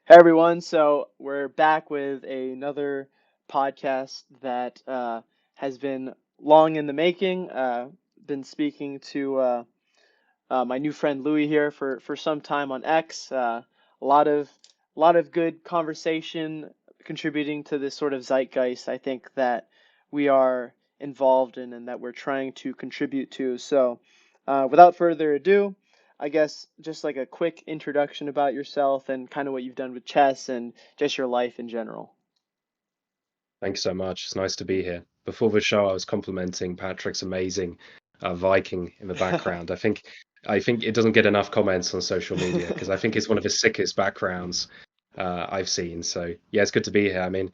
Hey everyone, so we're back with another podcast that has been long in the making. Been speaking to my new friend Louis here for some time on X. A lot of good conversation contributing to this sort of zeitgeist I think that we are involved in and that we're trying to contribute to. So, without further ado, I guess just like a quick introduction about yourself and kind of what you've done with chess and just your life in general. Thanks so much. It's nice to be here. Before the show, I was complimenting Patrick's amazing Viking in the background. I think it doesn't get enough comments on social media because I think it's one of the sickest backgrounds I've seen. So yeah, it's good to be here. I mean,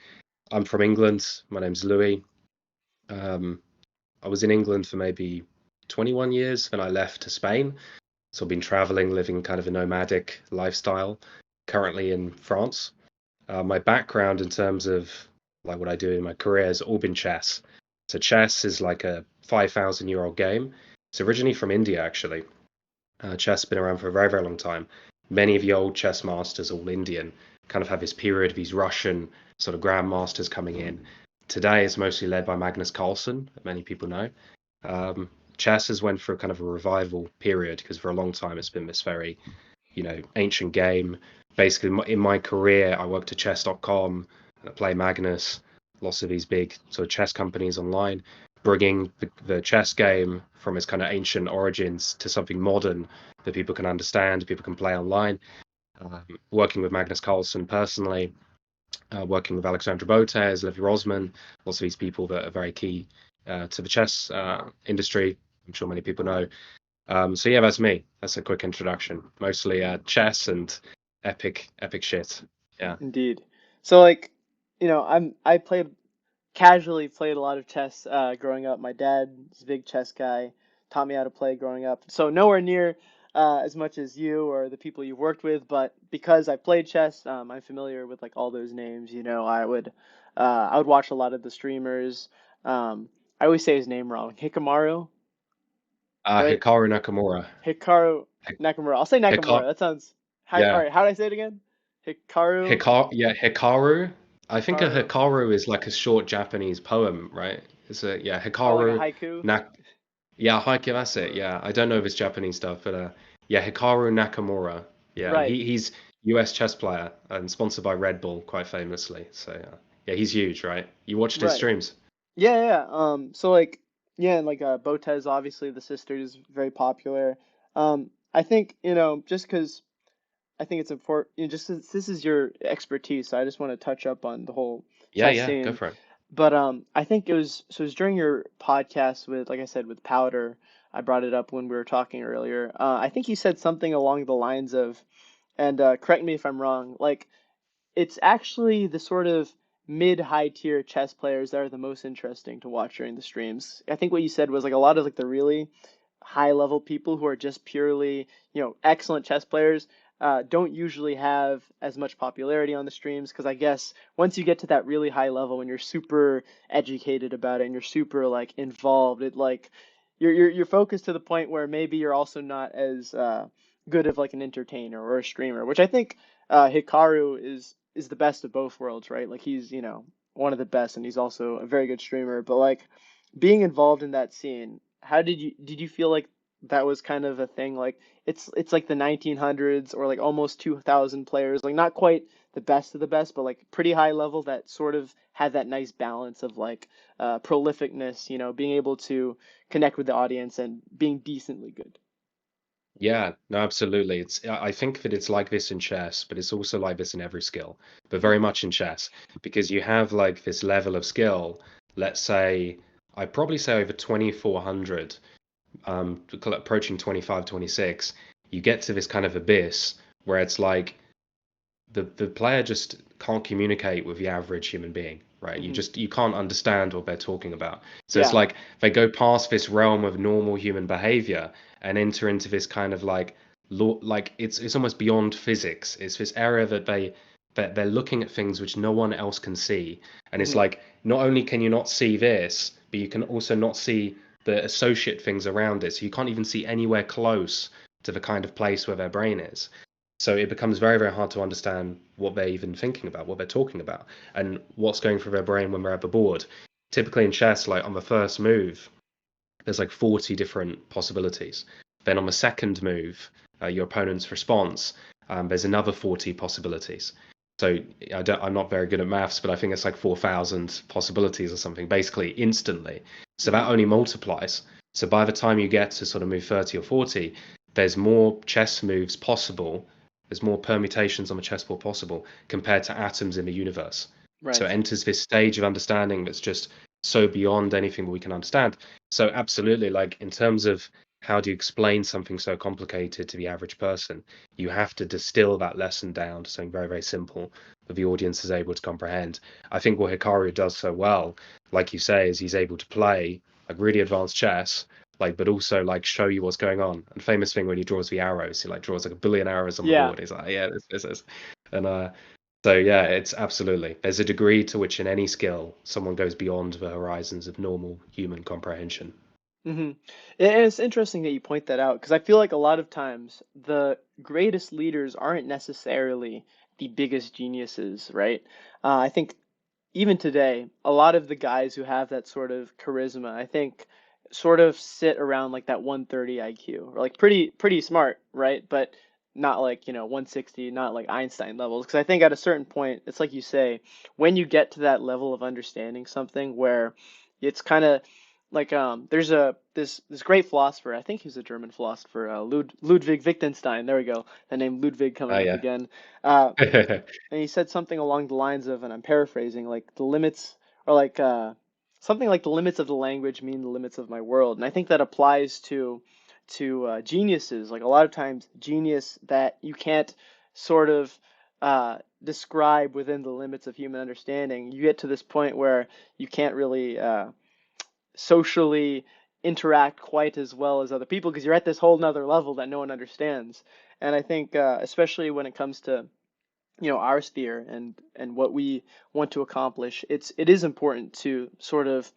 I'm from England. My name's Louis. Um, I was in England for maybe 21 years, then I left to Spain. So I've been traveling, living kind of a nomadic lifestyle. Currently in France. My background in terms of like what I do in my career has all been chess. So chess is like a 5,000-year-old game. It's originally from India, actually. Chess has been around for a very, very long time. Many of the old chess masters, all Indian, kind of have this period of these Russian sort of grandmasters coming in. Today it's mostly led by Magnus Carlsen, that many people know. Chess has went through kind of a revival period because for a long time it's been this very ancient game. Basically, in my career, I worked at chess.com and I play Magnus, lots of these big sort of chess companies online, bringing the chess game from its kind of ancient origins to something modern that people can understand, people can play online. Working with Magnus Carlsen personally, working with Alexandra Botez, Levi Rosman, lots of these people that are very key to the chess industry. I'm sure many people know. So yeah, that's me. That's a quick introduction. Mostly chess and epic shit. Yeah. Indeed. So like, I played casually played a lot of chess growing up. My dad's a big chess guy, taught me how to play growing up. So nowhere near as much as you or the people you've worked with, but because I played chess, I'm familiar with like all those names. I would watch a lot of the streamers. I always say his name wrong. Hikamaru, right? Hikaru Nakamura. Hikaru Nakamura. I'll say Nakamura. Hikaru. That sounds. All Yeah. right, how do I say it again? Hikaru. Hikaru. I think a Hikaru. Hikaru is like a short Japanese poem, right? It's a yeah, Oh, like a Hikaru haiku. Nak Yeah, haiku, that's it. Yeah. I don't know if it's Japanese stuff, but yeah, Hikaru Nakamura. Yeah, Right. he's US chess player and sponsored by Red Bull quite famously. So yeah, he's huge, right? You watched his Right. streams? Yeah, yeah. So like, yeah, and like Botez, obviously the sister is very popular. I think, just because I think it's important, just 'cause this is your expertise, so I just want to touch up on the whole Yeah, chess yeah, go scene. for it. But I think it was during your podcast with, like I said, with Powder. I brought it up when we were talking earlier. I think you said something along the lines of, and correct me if I'm wrong, like it's actually the sort of mid-high tier chess players that are the most interesting to watch during the streams. I think what you said was like a lot of like the really high level people who are just purely, excellent chess players don't usually have as much popularity on the streams because I guess once you get to that really high level and you're super educated about it and you're super like involved, it like you're focused to the point where maybe you're also not as good of like an entertainer or a streamer, which I think Hikaru is the best of both worlds, right? Like he's, one of the best and he's also a very good streamer. But like being involved in that scene, how did you feel like that was kind of a thing? Like it's like the 1900s or like almost 2000 players, like not quite the best of the best, but like pretty high level that sort of had that nice balance of like prolificness, being able to connect with the audience and being decently good. Yeah, no, absolutely. I think that it's like this in chess, but it's also like this in every skill, but very Mm, much in chess because you have like this level of skill. Let's say I'd probably say over 2400, approaching 25, 26. You get to this kind of abyss where it's like the player just can't communicate with the average human being, right? hmm You can't understand what they're talking about. So it's Yeah. like they go past this realm of normal human behavior and enter into this kind of like law, like it's almost beyond physics. It's this area that they're looking at things which no one else can see. And it's hmm like not only can you not see this, but you can also not see the associate things around it. So you can't even see anywhere close to the kind of place where their brain is. So it becomes very, very hard to understand what they're even thinking about, what they're talking about, and what's going through their brain when they're at the board. Typically in chess, like on the first move, there's like 40 different possibilities. Then on the second move, your opponent's response, there's another 40 possibilities. So I'm not very good at maths, but I think it's like 4,000 possibilities or something, basically instantly. So that Hmm. only multiplies. So by the time you get to sort of move 30 or 40, there's more chess moves possible. There's more permutations on the chessboard possible compared to atoms in the universe. So it Right. enters this stage of understanding that's just so beyond anything that we can understand. So absolutely, like in terms of how do you explain something so complicated to the average person, you have to distill that lesson down to something very, very simple that the audience is able to comprehend. I think what Hikaru does so well, like you say, is he's able to play like really advanced chess, like but also like show you what's going on. And famous thing when he draws the arrows, he like draws like a billion arrows on the Yeah. board. He's like, yeah, this is. And so yeah, it's absolutely. There's a degree to which in any skill someone goes beyond the horizons of normal human comprehension. Hmm. And it's interesting that you point that out because I feel like a lot of times the greatest leaders aren't necessarily the biggest geniuses, right? I think even today, a lot of the guys who have that sort of charisma, I think, sort of sit around like that 130 IQ, or like pretty smart, right? But not like, 160, not like Einstein levels. Because I think at a certain point, it's like you say, when you get to that level of understanding something where it's kind of like there's a this great philosopher, I think he's a German philosopher, Ludwig Wittgenstein. There we go. The name Ludwig Oh coming up yeah. again. Uh, and he said something along the lines of, and I'm paraphrasing, like the limits, or like something like the limits of the language mean the limits of my world. And I think that applies to geniuses. Like a lot of times, genius that you can't sort of describe within the limits of human understanding. You get to this point where you can't really socially interact quite as well as other people because you're at this whole nother level that no one understands. And I think, especially when it comes to our sphere and what we want to accomplish, it is important to sort of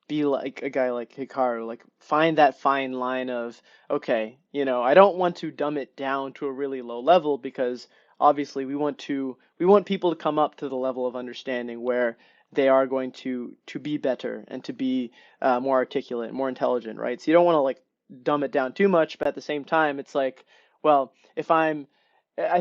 be like a guy like Hikaru, like find that fine line of, okay, I don't want to dumb it down to a really low level because obviously we want people to come up to the level of understanding where they are going to be better and to be more articulate, more intelligent, right? So you don't want to like dumb it down too much, but at the same time, it's like, well, if I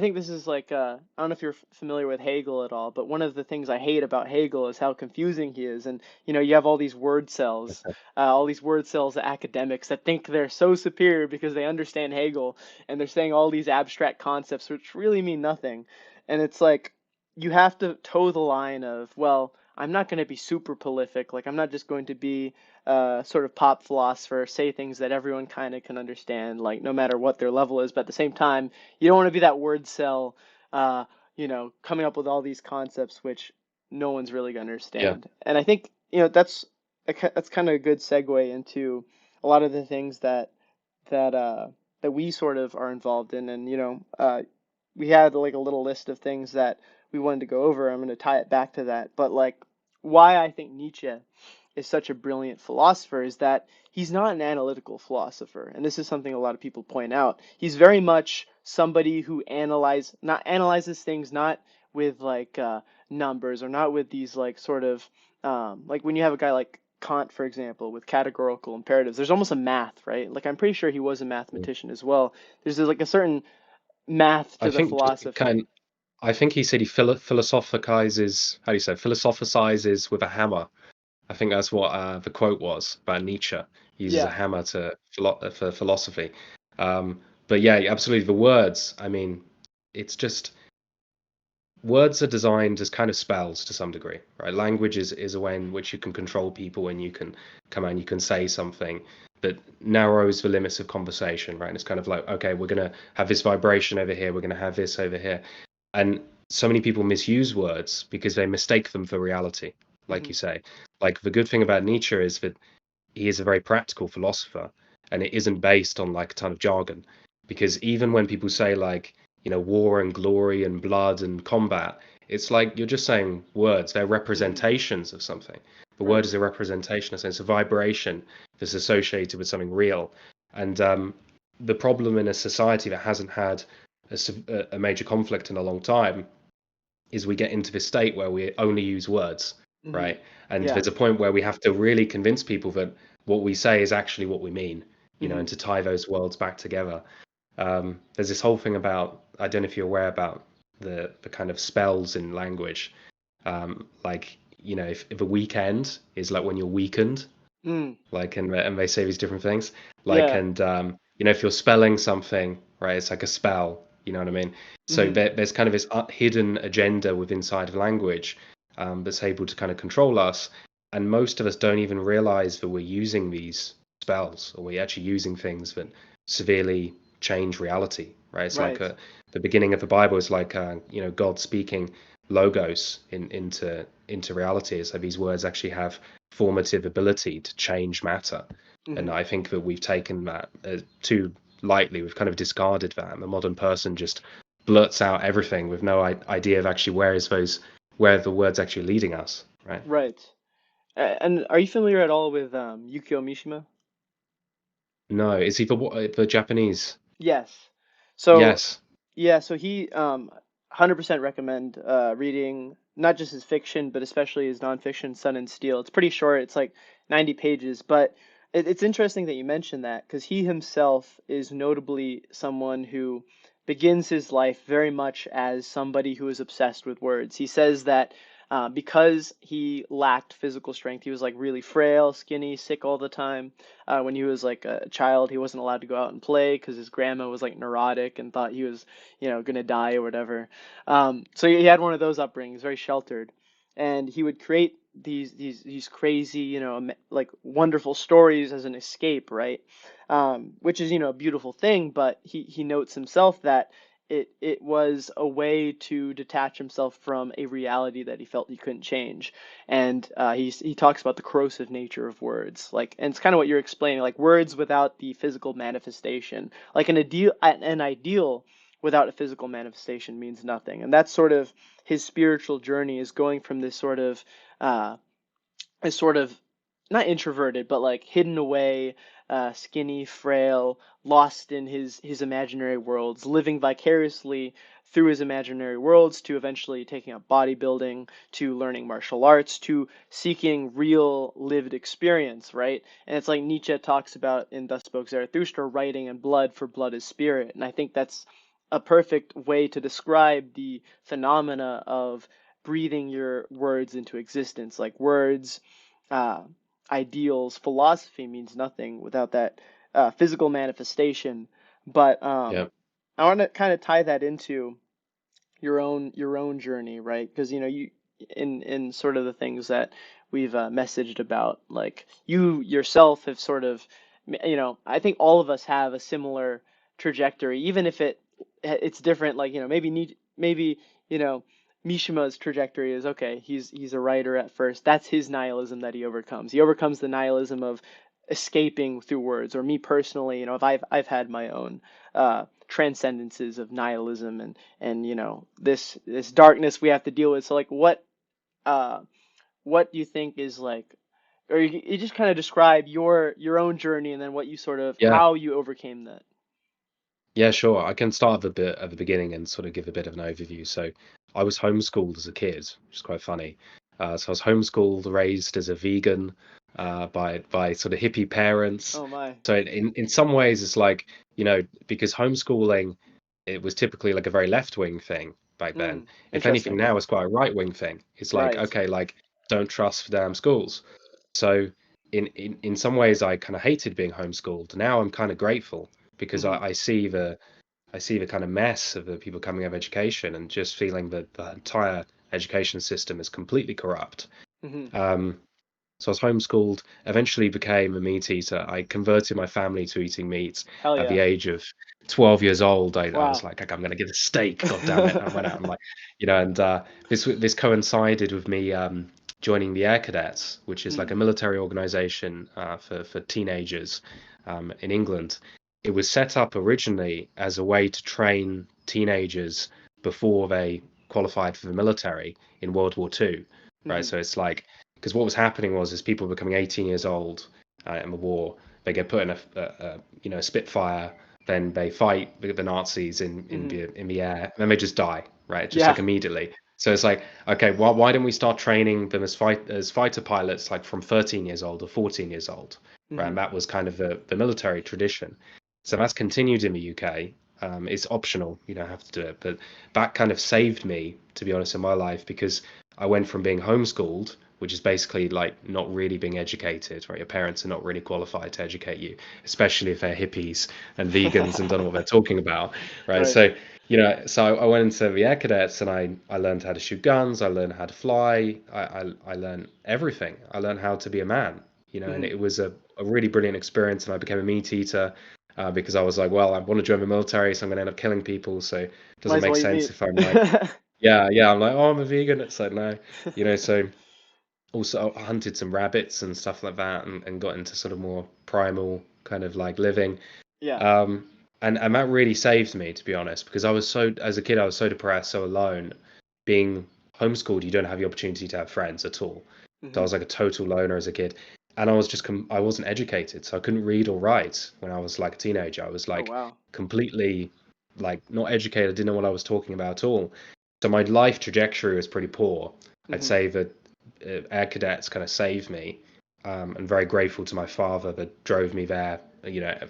think this is like I don't know if you're familiar with Hegel at all, but one of the things I hate about Hegel is how confusing he is. And you have all these word cells academics that think they're so superior because they understand Hegel, and they're saying all these abstract concepts which really mean nothing. And it's like you have to toe the line of, well, I'm not going to be super prolific. Like I'm not just going to be sort of pop philosopher, say things that everyone kind of can understand, like no matter what their level is. But at the same time, you don't want to be that word cell, coming up with all these concepts which no one's really gonna Yeah. understand. And I think that's kind of a good segue into a lot of the things that we sort of are involved in. And we had like a little list of things that we wanted to go over. I'm going to tie it back to that. But like why I think Nietzsche is such a brilliant philosopher is that he's not an analytical philosopher. And this is something a lot of people point out. He's very much somebody who not analyzes things not with like numbers, or not with these like sort of like when you have a guy like Kant, for example, with categorical imperatives, there's almost a math, right? Like I'm pretty sure he was a Mm. mathematician as well. There's like a certain math I to the think philosophy. kind. I think he said he philosophizes. How do you say? Philosophizes with a hammer. I think that's what the quote was about Nietzsche. He uses a Yeah. hammer for philosophy. Um, but yeah, absolutely. The words. I mean, it's just words are designed as kind of spells to some degree, right? Language is a way in which you can control people and you can come and you can say something that narrows the limits of conversation, right? And it's kind of like, okay, we're gonna have this vibration over here, we're gonna have this over here. And so many people misuse words because they mistake them for reality, like Hmm. you say. Like the good thing about Nietzsche is that he is a very practical philosopher and it isn't based on like a ton of jargon. Because even when people say like, war and glory and blood and combat, it's like you're just saying words. They're Hmm. representations of something. The word Right. is a representation, a sense of vibration that's associated with something real. And the problem in a society that hasn't had a major conflict in a long time is we get into this state where we only use words, Hmm. right? And Yeah. there's a point where we have to really convince people that what we say is actually what we mean, Hmm. and to tie those worlds back together. There's this whole thing about, I don't know if you're aware about the kind of spells in language. Like, if a weekend is like when you're weakened, Mm. like, and they say these different things, like, Yeah. and if you're spelling something, right, it's like a spell, you know what I mean? So Hmm. there's kind of this hidden agenda within inside of language, that's able to kind of control us, and most of us don't even realize that we're using these spells, or we're actually using things that severely change reality, right? It's like Right. the beginning of the Bible is like God speaking logos into reality. So these words actually have formative ability to change matter. And Hmm. I think that we've taken that too lightly. We've kind of discarded that. And the modern person just blurts out everything with no idea of actually where the words actually leading us, right? Right. And are you familiar at all with Yukio Mishima? No, is he the Japanese? Yes. So Yes. yeah, so he 100% recommend reading not just his fiction, but especially his nonfiction, Sun and Steel. It's pretty short. It's like 90 pages, but it's interesting that you mentioned that because he himself is notably someone who begins his life very much as somebody who is obsessed with words. He says that because he lacked physical strength, he was like really frail, skinny, sick all the time. When he was like a child, he wasn't allowed to go out and play because his grandma was like neurotic and thought he was, gonna die or whatever. So he had one of those upbringings, very sheltered, and he would create these crazy, like wonderful stories as an escape, right? Which is, a beautiful thing, but he notes himself that it was a way to detach himself from a reality that he felt he couldn't change. And he talks about the corrosive nature of words, like, and it's kind of what you're explaining, like words without the physical manifestation, like an ideal without a physical manifestation means nothing. And that's sort of his spiritual journey, is going from uh, this sort of not introverted, but like hidden away, skinny, frail, lost in his imaginary worlds, living vicariously through his imaginary worlds, to eventually taking up bodybuilding, to learning martial arts, to seeking real lived experience, right? And it's like Nietzsche talks about in Thus Spoke Zarathustra, writing in blood, for blood is spirit. And I think that's a perfect way to describe the phenomena of breathing your words into existence. Like words, uh, ideals, philosophy means nothing without that physical manifestation. But Yeah. I want to kind of tie that into your own journey, right? Because you in sort of the things that we've messaged about, like you yourself have sort of, I think all of us have a similar trajectory, even if it's different. Like maybe Mishima's trajectory is okay. He's a writer at first. That's his nihilism that he overcomes. He overcomes the nihilism of escaping through words. Or me personally, if I've had my own transcendences of nihilism and this darkness we have to deal with. So like uh what do you think is like, or you just kind of describe your own journey, and then what you sort of, Yeah. how you overcame that. Yeah, sure. I can start a bit at the beginning and sort of give a bit of an overview. So, I was homeschooled as a kid, which is quite funny. So I was homeschooled, raised as a vegan, by sort of hippie parents. Oh my. So in some ways, it's like, because homeschooling, it was typically like a very left wing thing back then. If anything, Interesting. now it's quite a right wing thing. It's like, Right. okay, like, don't trust the damn schools. So in some ways, I kind of hated being homeschooled. Now I'm kind of grateful because Mm-hmm. I see the kind of mess of the people coming out of education, and just feeling that the entire education system is completely corrupt. Mm-hmm. Um, so I was homeschooled, eventually became a meat eater. I converted my family to eating meat Hell at the yeah. age of 12 years old. I was Wow. like, I'm going to get a steak, God damn it. And I went out and like, and this coincided with me joining the Air Cadets, which is like Mm. a military organization for teenagers in England. It was set up originally as a way to train teenagers before they qualified for the military in World War II, right? Mm-hmm. So it's like, because what was happening was, as people were becoming 18 years old in the war, they get put in a Spitfire then they fight the Nazis Hmm. in the air, and then they just die, right? Just Yeah. like immediately. So it's like, okay, why don't we start training them as fighter pilots like from 13 years old or 14 years old, right? Hmm. And that was kind of the military tradition. So that's continued in the UK. It's optional, you don't have to do it, but that kind of saved me, to be honest, in my life because I went from being homeschooled, which is basically like not really being educated, right? Your parents are not really qualified to educate you, especially if they're hippies and vegans and don't know what they're talking about, right? Right. So, so I went into the air cadets and I learned how to shoot guns, I learned how to fly, I learned everything. I learned how to be a man, and Hmm. it was a really brilliant experience. And I became a meat eater because I was like, well, I want to join the military, so I'm going to end up killing people. So it Might doesn't as well make eat sense meat. if I'm like, yeah, I'm like, oh, I'm a vegan. It's like, no, so also I hunted some rabbits and stuff like that and got into sort of more primal kind of like living. Yeah. Um, and that really saved me, to be honest, because as a kid, I was so depressed, so alone. Being homeschooled, you don't have the opportunity to have friends at all. So I Hmm. was like a total loner as a kid. And I wasn't educated, so I couldn't read or write when I was like a teenager. I was Oh, like wow. completely like not educated. I didn't know what I was talking about at all. So my life trajectory was pretty poor. I'd Hmm. say that air cadets kind of saved me. I'm very grateful to my father that drove me there,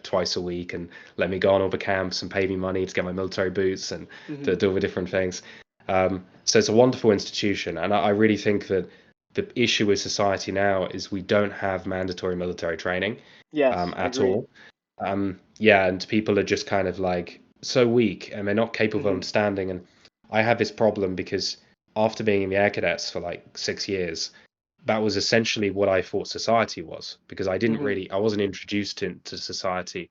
twice a week and let me go on all the camps and pay me money to get my military boots and Hmm. to do all the different things. So it's a wonderful institution, and I really think that the issue with society now is we don't have mandatory military training Yes, I at agree. all. Yeah, and people are just kind of like so weak and they're not capable of Hmm. understanding. And I had this problem because after being in the air cadets for like 6 years, that was essentially what I thought society was because Hmm. I wasn't introduced to society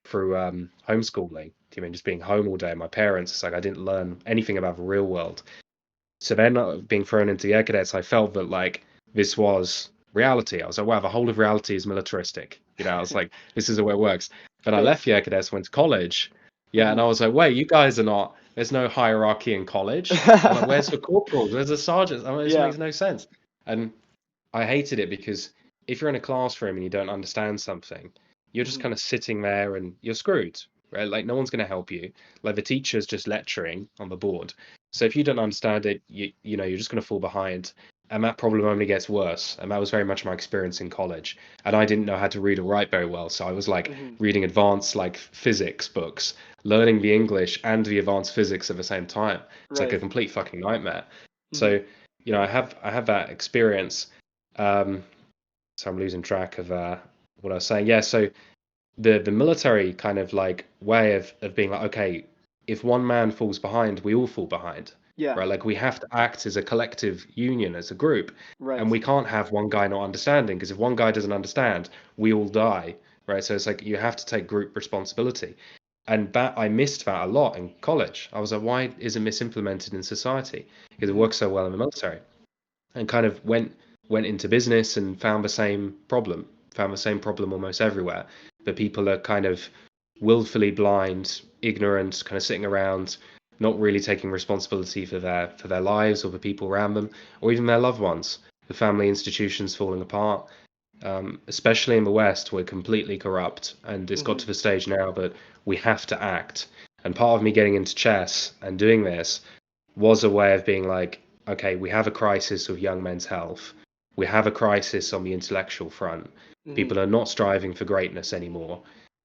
through homeschooling. I mean, just being home all day, my parents, it's like I didn't learn anything about the real world. So then being thrown into the air cadets, I felt that like this was reality. I was like, wow, the whole of reality is militaristic. I was like, this is the way it works. Then I Right. left the air cadets, went to college. Yeah, and Hmm. I was like, wait, you guys are not. There's no hierarchy in college. I'm like, where's the corporals? Where's the sergeants? I mean, this Yeah. makes no sense. And I hated it because if you're in a classroom and you don't understand something, you're just Hmm. kind of sitting there and you're screwed, right? Like no one's going to help you. Like the teacher's just lecturing on the board. So if you don't understand it, you're just going to fall behind. And that problem only gets worse. And that was very much my experience in college. And I didn't know how to read or write very well. So I was like Hmm. reading advanced like physics books, learning the English and the advanced physics at the same time. It's like a Right. complete fucking nightmare. Hmm. So, I have that experience. um, so I'm losing track of what I was saying. Yeah, so the military kind of like way of being like, okay, if one man falls behind, we all fall behind, Yeah. right? Like we have to act as a collective union, as a group, and Right. we can't have one guy not understanding because if one guy doesn't understand, we all die, right? So it's like you have to take group responsibility. And that I missed that a lot in college. I was like, why isn't this implemented in society? Because it Hmm. works so well in the military and kind of went into business and found the same problem almost everywhere. That people are kind of willfully blind, ignorant, kind of sitting around, not really taking responsibility for their lives or the people around them, or even their loved ones. The family institutions falling apart, especially in the West, we're completely corrupt, and it's got Hmm. to the stage now that we have to act. And part of me getting into chess and doing this was a way of being like, okay, we have a crisis of young men's health. We have a crisis on the intellectual front. Hmm. People are not striving for greatness anymore.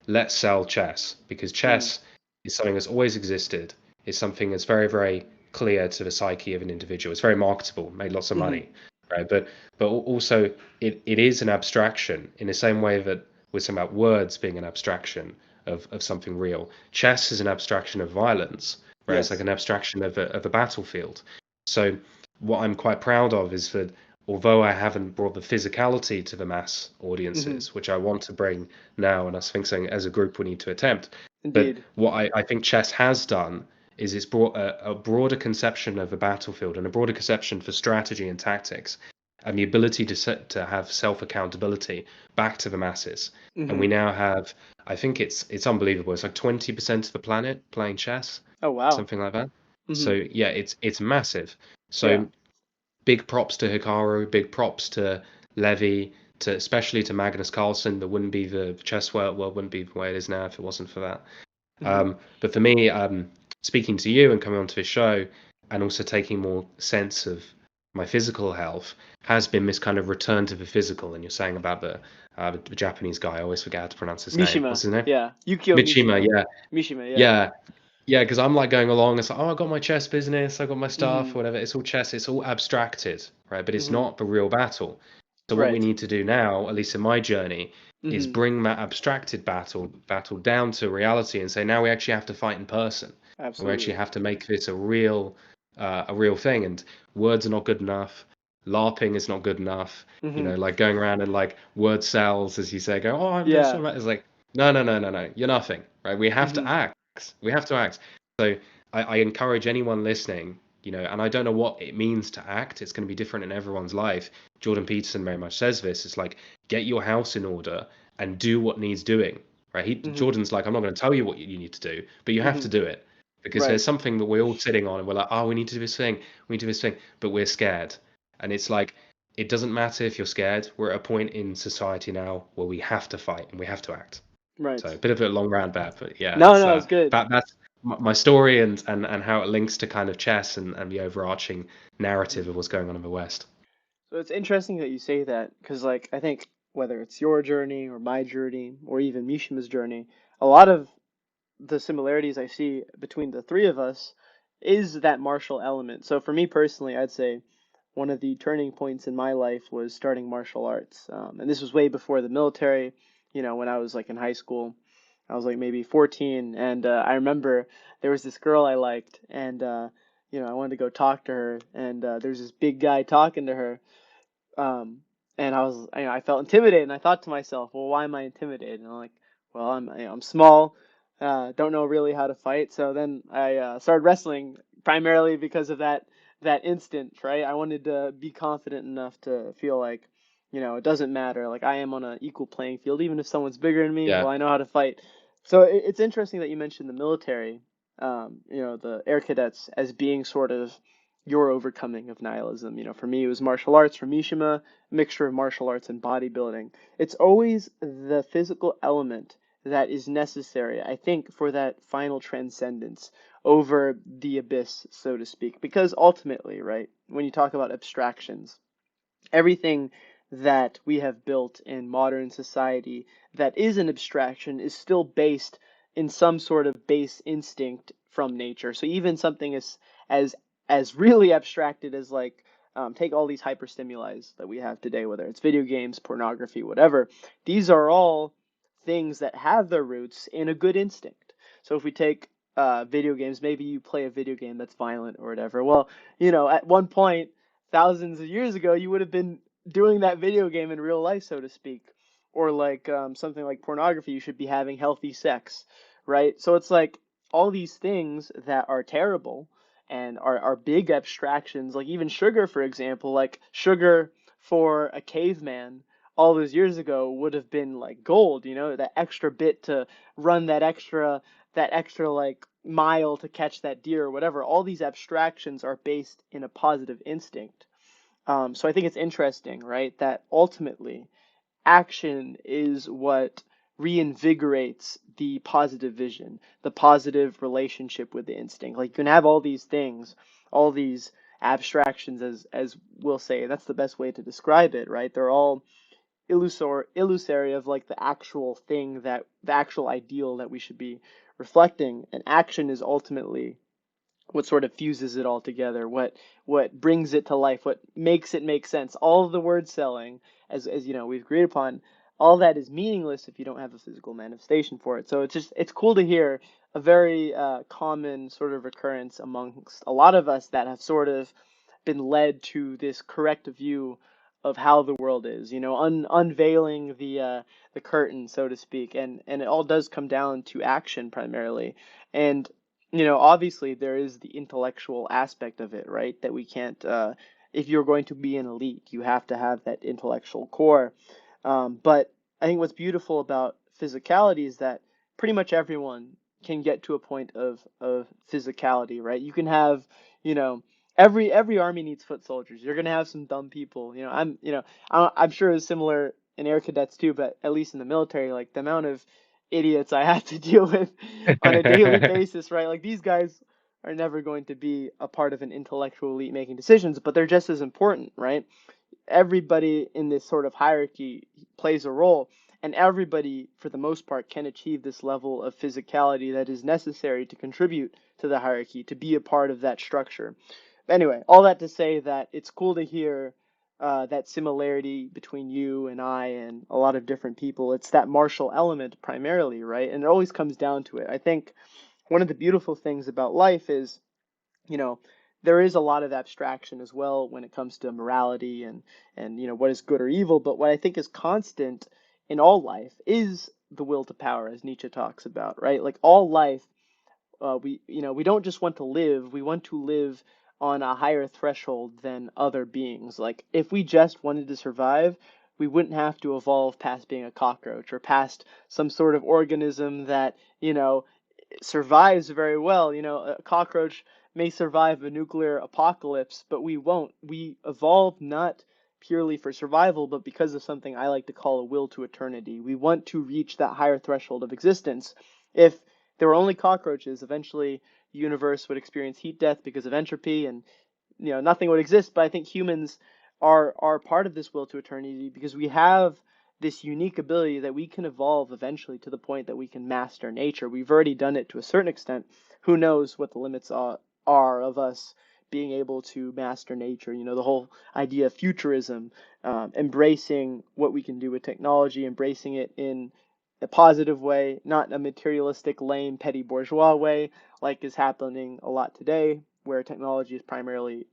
Let's sell chess because Hmm. chess is something that's always existed. It's something that's very, very clear to the psyche of an individual. It's very marketable, made lots of Hmm. money, right? But also it is an abstraction in the same way that we're talking about words being an abstraction of something real. Chess is an abstraction of violence, right? It's like Yes. an abstraction of a battlefield. So what I'm quite proud of is that although I haven't brought the physicality to the mass Hmm. audiences, which I want to bring now, and I think something as a group we need to attempt, but Indeed. what I think chess has done is it's brought a broader conception of a battlefield and a broader conception for strategy and tactics and the ability to have self accountability back to the masses. And we Hmm. now have, I think it's unbelievable. It's like 20% of the planet playing chess, Oh, wow. something like that. Hmm. So yeah, it's massive. Yeah. So big props to Hikaru, big props to Levy, to especially to Magnus Carlsen. There wouldn't be the chess world wouldn't be the way it is now if it wasn't for that. Hmm. But for me, speaking to you and coming onto this show, and also taking more sense of my physical health, has been this kind of return to the physical. And you're saying about the Japanese guy, I always forget how to pronounce his name. Mishima, What's his name? yeah, Yukio Mishima. Mishima, Yeah, Mishima, yeah. yeah. Yeah, because I'm like going along, it's like, oh, I got my chess business, I got my stuff, Hmm. whatever. It's all chess, it's all abstracted, right? But it's Hmm. not the real battle. So what we Right. need to do now, at least in my journey, is Hmm. bring that abstracted battle down to reality and say now we actually have to fight in person. And we actually Absolutely. have to make this a real thing. And words are not good enough. LARPing is not good enough. Hmm. Like going around and like word cells, as you say, go, oh, I'm this, Yeah. I'm that. It's like, no, no, no, no, no. You're nothing, right? We have to Hmm. act. We have to act. So I encourage anyone listening, and I don't know what it means to act. It's going to be different in everyone's life. Jordan Peterson very much says this. It's like, get your house in order and do what needs doing, right? Hmm. Jordan's like, I'm not going to tell you what you need to do, but you have Hmm. to do it because Right. there's something that we're all sitting on and we're like, oh, we need to do this thing, we need to do this thing, but we're scared. And it's like, it doesn't matter if you're scared. We're at a point in society now where we have to fight and we have to act. Right. So a bit of a long roundabout, but yeah, No, it's no, it's good. that's my story and how it links to kind of chess and the overarching narrative of what's going on in the West. So it's interesting that you say that because, like, I think whether it's your journey or my journey or even Mishima's journey, a lot of the similarities I see between the three of us is that martial element. So for me personally, I'd say one of the turning points in my life was starting martial arts. And this was way before the military, when I was like in high school. I was like maybe 14, and I remember there was this girl I liked, and I wanted to go talk to her, and there's this big guy talking to her, um, and I felt intimidated, and I thought to myself, well, why am I intimidated? And I'm like, well, I'm small, don't know really how to fight. So then I started wrestling primarily because of that instant, right? I wanted to be confident enough to feel like, it doesn't matter. Like I am on an equal playing field, even if someone's bigger than me. Yeah, Well, I know how to fight. So it's interesting that you mentioned the military, the air cadets as being sort of your overcoming of nihilism. For me, it was martial arts. For Mishima, a mixture of martial arts and bodybuilding. It's always the physical element that is necessary, I think, for that final transcendence over the abyss, so to speak. Because ultimately, right, when you talk about abstractions, everything that we have built in modern society that is an abstraction is still based in some sort of base instinct from nature. So even something as as really abstracted as like take all these hyperstimuli that we have today, whether it's video games, pornography, whatever. These are all things that have their roots in a good instinct. So if we take video games, maybe you play a video game that's violent or whatever. Well, at one point thousands of years ago, you would have been doing that video game in real life, so to speak. Or like something like pornography, you should be having healthy sex, right? So it's like all these things that are terrible and are big abstractions, like even sugar, for example, like sugar for a caveman all those years ago would have been like gold, that extra bit to run that extra like mile to catch that deer or whatever. All these abstractions are based in a positive instinct. So I think it's interesting, right, that ultimately action is what reinvigorates the positive vision, the positive relationship with the instinct. Like you can have all these things, all these abstractions, as we'll say. That's the best way to describe it, right? They're all illusory of like the actual thing, that the actual ideal that we should be reflecting. And action is ultimately what sort of fuses it all together, what brings it to life, what makes it make sense. All of the word selling, as we've agreed upon, all that is meaningless if you don't have a physical manifestation for it. So it's cool to hear a very common sort of occurrence amongst a lot of us that have sort of been led to this correct view of how the world is, unveiling the curtain, so to speak, and it all does come down to action primarily. And obviously there is the intellectual aspect of it, right? That we can't, if you're going to be an elite, you have to have that intellectual core. But I think what's beautiful about physicality is that pretty much everyone can get to a point of physicality, right? You can have, you know, every army needs foot soldiers. You're gonna have some dumb people. I'm sure it's similar in air cadets too, but at least in the military, like the amount of idiots I have to deal with on a daily basis, right? Like these guys are never going to be a part of an intellectual elite making decisions, but they're just as important, right? Everybody in this sort of hierarchy plays a role, and everybody, for the most part, can achieve this level of physicality that is necessary to contribute to the hierarchy, to be a part of that structure. Anyway, all that to say that it's cool to hear that similarity between you and I and a lot of different people. It's that martial element primarily, right? And it always comes down to it. I think one of the beautiful things about life is, you know, there is a lot of abstraction as well when it comes to morality and what is good or evil. But what I think is constant in all life is the will to power, as Nietzsche talks about, right? Like all life, we don't just want to live, we want to live on a higher threshold than other beings. Like if we just wanted to survive, we wouldn't have to evolve past being a cockroach or past some sort of organism that, survives very well. A cockroach may survive a nuclear apocalypse, but we won't. We evolved not purely for survival, but because of something I like to call a will to eternity. We want to reach that higher threshold of existence. If there were only cockroaches, eventually the universe would experience heat death because of entropy, and nothing would exist. But I think humans are part of this will to eternity because we have this unique ability that we can evolve eventually to the point that we can master nature. We've already done it to a certain extent. Who knows what the limits are of us being able to master nature? The whole idea of futurism, embracing what we can do with technology, embracing it in a positive way, not a materialistic, lame, petty bourgeois way, like is happening a lot today, where technology is primarily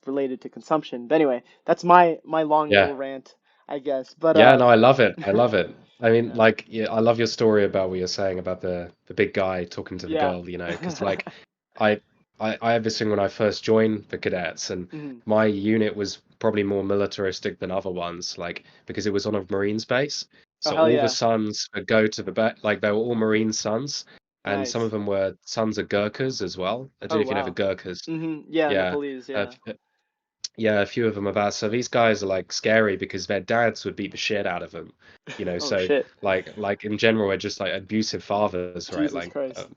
related to consumption. But anyway, that's my long Yeah. little rant, I guess. But Yeah, no, I love it. I love it. I mean, yeah, like, yeah, I love your story about what you're saying about the big guy talking to the yeah. girl, because like I I had this thing when I first joined the cadets, and Mhm. my unit was probably more militaristic than other ones, like because it was on a Marines base. Oh So hell all the yeah, sons would go to the back, like they were all Marine sons, and some of nice. them were sons of Gurkhas as well. I don't Oh know if you know the wow. Gurkhas. Yeah, Yeah. Nepalese. Uh, Yeah. yeah, a few of them are bad. So these guys are like scary because their dads would beat the shit out of them, Oh So shit. like in general, we're just like abusive fathers, right? Jesus Like, Christ.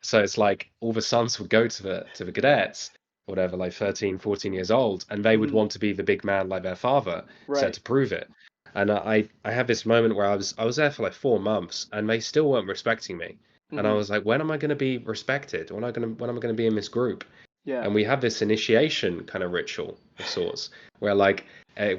so it's like all the sons would go to the cadets, whatever, like 13, 14 years old, and they would Mhm. want to be the big man like their father, so Right. to prove it. And I had this moment where I was there for like 4 months, and they still weren't respecting me, and I Mhm. was like, when am I going to be respected? When am I going to be in this group? Yeah. And we have this initiation kind of ritual of sorts where like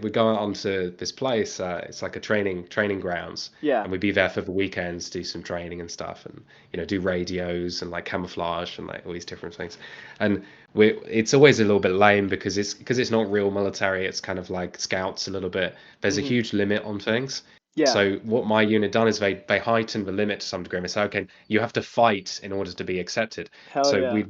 we go out onto this place, it's like a training grounds, Yeah. and we'd be there for the weekends, do some training and stuff, and do radios and like camouflage and like all these different things. And it's always a little bit lame because it's not real military, it's kind of like scouts a little bit. There's a Mhm. huge limit on things. Yeah. So what my unit done is they heightened the limit to some degree. And they say, okay, you have to fight in order to be accepted. Hell So yeah. we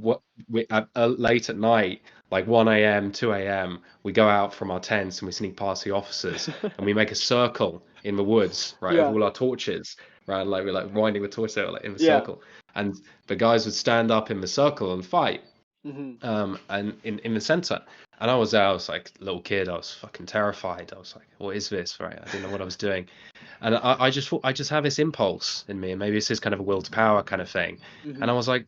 late at night, like 1 a.m., 2 a.m., we go out from our tents and we sneak past the officers and we make a circle in the woods, right, of Yeah. all our torches, right? Like we're like winding the torch out like in the Yeah. circle. And the guys would stand up in the circle and fight, Mhm. and in the center. And I was there, I was like a little kid, I was fucking terrified. I was like, what is this, right? I didn't know what I was doing. And I just thought I just have this impulse in me, and maybe this is kind of a will to power kind of thing. And I Mhm. was like,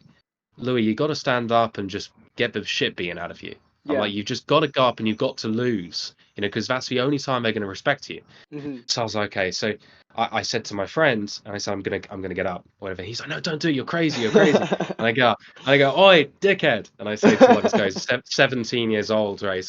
Louis, you got to stand up and just get the shit beaten out of you. I'm Yeah. like, you've just got to go up and you've got to lose, because that's the only time they're going to respect you. Mhm. So I was like, okay. So I said to my friend, and I said, I'm gonna get up, whatever. He's like, no, don't do it. You're crazy. You're crazy. And I go up, and I go, oi, dickhead. And I say to like this guy, he's 17 years old, right?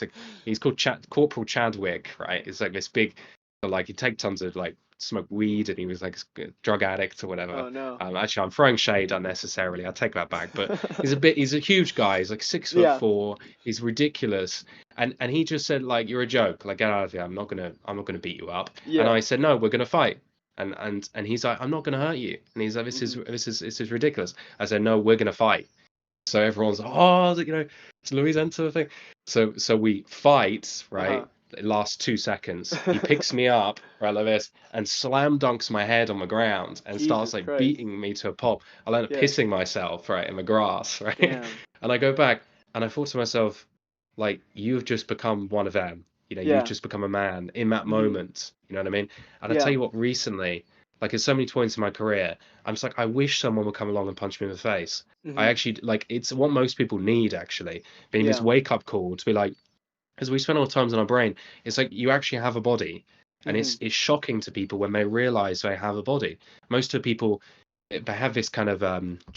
He's called Corporal Chadwick, right? He's like this big, like he take tons of like smoke weed, and he was like a drug addict or whatever. Oh no. Actually, I'm throwing shade unnecessarily. I take that back. But he's a huge guy. He's like six foot Yeah. four. He's ridiculous. And he just said like, you're a joke. Like, get out of here. I'm not gonna beat you up. And Yeah. I said, no, we're gonna fight. And he's like, I'm not gonna hurt you. And he's like, Mhm. this is ridiculous. I said, no, we're gonna fight. So everyone's like, oh, it's Louis enter thing. So we fight, Uh-huh. right? It lasts 2 seconds. He picks me up, right, like this, and slam dunks my head on the ground and starts Jesus like Christ. beating me to a pulp. I end up Yeah. pissing myself, right, in the grass, right? Damn. And I go back and I thought to myself, like, you've just become one of them. You've Yeah. just become a man in that Mhm. moment. You know what I mean? And I tell Yeah. you what, recently, Like at so many points in my career, I'm just like, I wish someone would come along and punch me in the face. I Hmm. actually like it's what most people need actually, being this Yeah. wake up call to be like, as we spend all times on our brain, it's like you actually have a body, and Hmm. it's shocking to people when they realize they have a body. Most of the people they have this kind of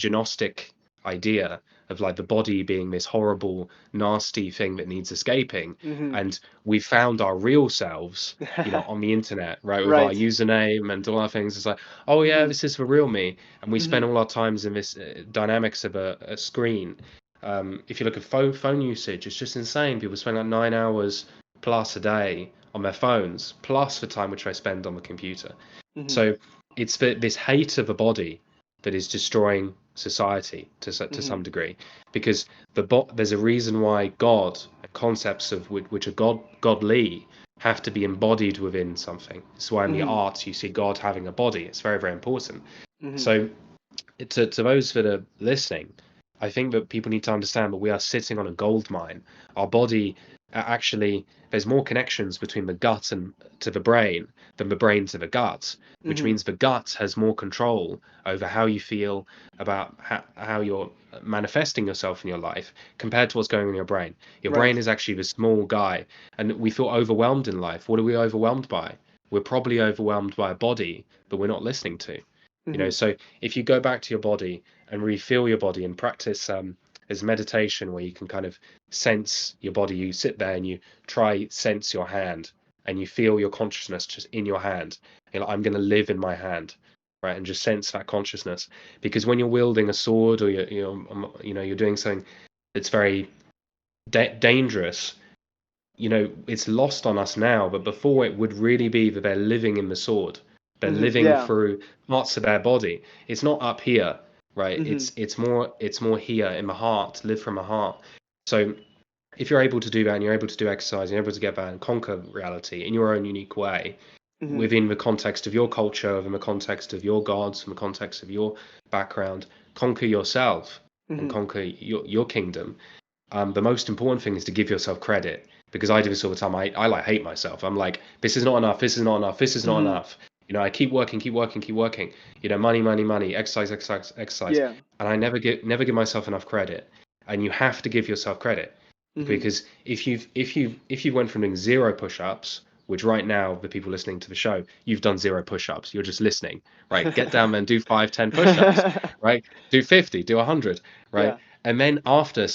gnostic idea of like the body being this horrible, nasty thing that needs escaping, Hmm. and we found our real selves, on the internet, right, with our Right. username and all our things. It's like, oh yeah, Hmm. this is the real me, and we Hmm. spend all our times in this dynamics of a screen. If you look at phone usage, it's just insane. People spend like 9 hours plus a day on their phones, plus the time which they spend on the computer. Hmm. So it's this hate of a body that is destroying society to Hmm. some degree, because there's a reason why God, concepts of which are godly, have to be embodied within something. It's why in the Hmm. arts you see God having a body. It's very, very important. Hmm. So to those that are listening, I think that people need to understand that we are sitting on a gold mine. Our body actually, there's more connections between the gut and to the brain than the brain to the gut, which Hmm. means the gut has more control over how you feel about how you're manifesting yourself in your life compared to what's going on in your brain. Your Right. brain is actually the small guy, and we feel overwhelmed in life. What are we overwhelmed by? We're probably overwhelmed by a body that we're not listening to. Hmm. So if you go back to your body and refeel your body and practice there's meditation where you can kind of sense your body. You sit there and you try sense your hand, and you feel your consciousness just in your hand. You're like, I'm going to live in my hand, right? And just sense that consciousness, because when you're wielding a sword, or you're doing something that's very dangerous, it's lost on us now, but before it would really be that they're living in the sword. They're Hmm. living Yeah. through parts of their body. It's not up here, right? Hmm. It's more here in the heart, live from the heart. So if you're able to do that, and you're able to do exercise, and you're able to get that and conquer reality in your own unique way, Hmm. within the context of your culture, within the context of your gods, in the context of your background, conquer yourself and Hmm. conquer your kingdom. The most important thing is to give yourself credit, because I do this all the time. I like hate myself. I'm like, this is not enough. This is not enough. This is not Hmm. enough. I keep working, keep working, keep working. Money, money, money. Exercise, exercise, exercise. Yeah. And I never give myself enough credit. And you have to give yourself credit, Hmm. because if you went from doing zero push-ups, which right now the people listening to the show, you've done zero push-ups. You're just listening, right? Get down there and do 5, 10 push-ups, right? Do 50, do 100, right? Yeah. And then after,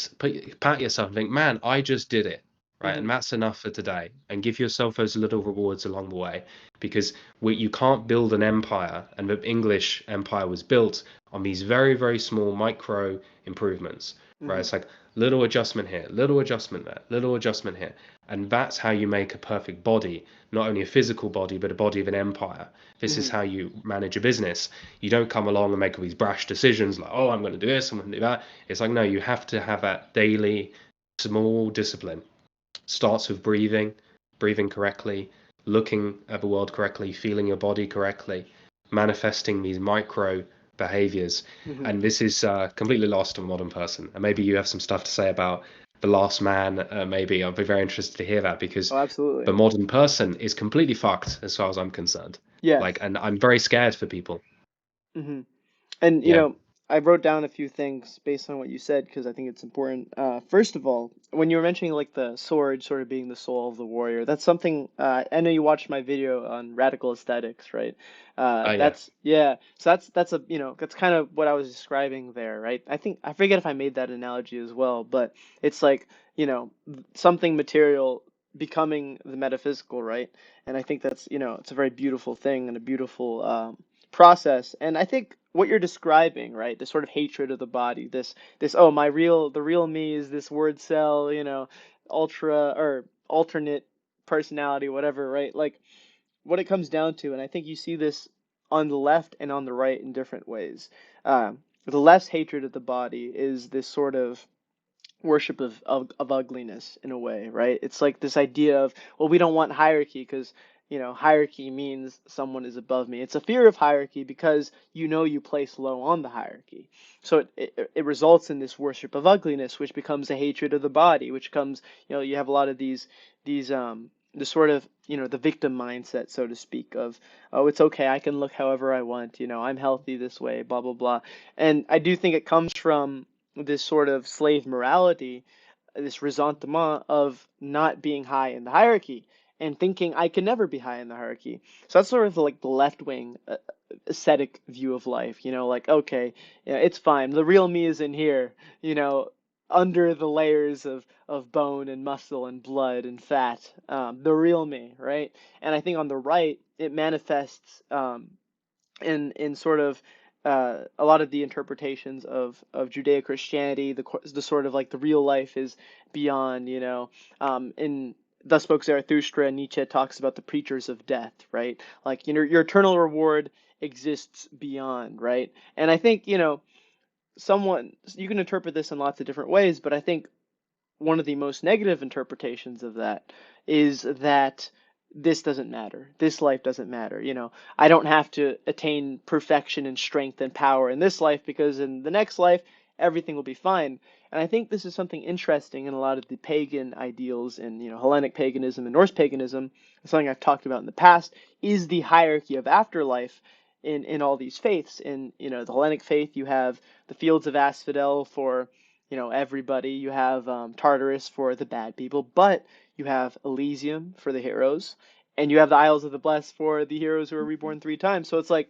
pat yourself and think, man, I just did it, right? Hmm. And that's enough for today. And give yourself those little rewards along the way, because you can't build an empire. And the English empire was built on these very, very small micro improvements, right? Hmm. It's like little adjustment here, little adjustment there, little adjustment here. And that's how you make a perfect body, not only a physical body, but a body of an empire. This is Hmm. how you manage a business. You don't come along and make all these brash decisions like, oh, I'm going to do this, I'm going to do that. It's like, no, you have to have that daily small discipline. Starts with breathing correctly, looking at the world correctly, feeling your body correctly, manifesting these micro behaviors. Hmm. And this is completely lost to a modern person. And maybe you have some stuff to say about the last man. Maybe I'd be very interested to hear that, because Oh, absolutely. the modern person is completely fucked as far as I'm concerned. Yes. Like, and I'm very scared for people. Hmm. And Yeah. I wrote down a few things based on what you said because I think it's important. First of all, when you were mentioning like the sword sort of being the soul of the warrior, that's something I know you watched my video on radical aesthetics, right? Oh yeah. That's yeah. So that's a that's kind of what I was describing there, right? I think I forget if I made that analogy as well, but it's like something material becoming the metaphysical, right? And I think that's it's a very beautiful thing and a beautiful process. And I think what you're describing, right, this sort of hatred of the body, this oh the real me is this word cell, ultra or alternate personality, whatever, right? Like what it comes down to, and I think you see this on the left and on the right in different ways. The left's hatred of the body is this sort of worship of ugliness in a way, right? It's like this idea of, well, we don't want hierarchy because, hierarchy means someone is above me. It's a fear of hierarchy because you place low on the hierarchy. So it results in this worship of ugliness, which becomes a hatred of the body, which comes, you have a lot of these the sort of, the victim mindset, so to speak, of, oh, it's okay, I can look however I want, I'm healthy this way, blah, blah, blah. And I do think it comes from this sort of slave morality, this ressentiment of not being high in the hierarchy and thinking I can never be high in the hierarchy. So that's sort of like the left wing ascetic view of life, like, okay, it's fine. The real me is in here, you know, under the layers of bone and muscle and blood and fat, the real me, right? And I think on the right, it manifests in sort of a lot of the interpretations of Judeo-Christianity, the sort of like the real life is beyond, in Thus Spoke Zarathustra, Nietzsche talks about the preachers of death, right? Like, your eternal reward exists beyond, right? And I think, someone you can interpret this in lots of different ways, but I think one of the most negative interpretations of that is that this doesn't matter. This life doesn't matter. I don't have to attain perfection and strength and power in this life because in the next life, everything will be fine. And I think this is something interesting in a lot of the pagan ideals in, Hellenic paganism and Norse paganism. Something I've talked about in the past is the hierarchy of afterlife in all these faiths. In, the Hellenic faith, you have the fields of asphodel for everybody. You have Tartarus for the bad people, but you have Elysium for the heroes, and you have the Isles of the Blessed for the heroes who are reborn 3 times. So it's like,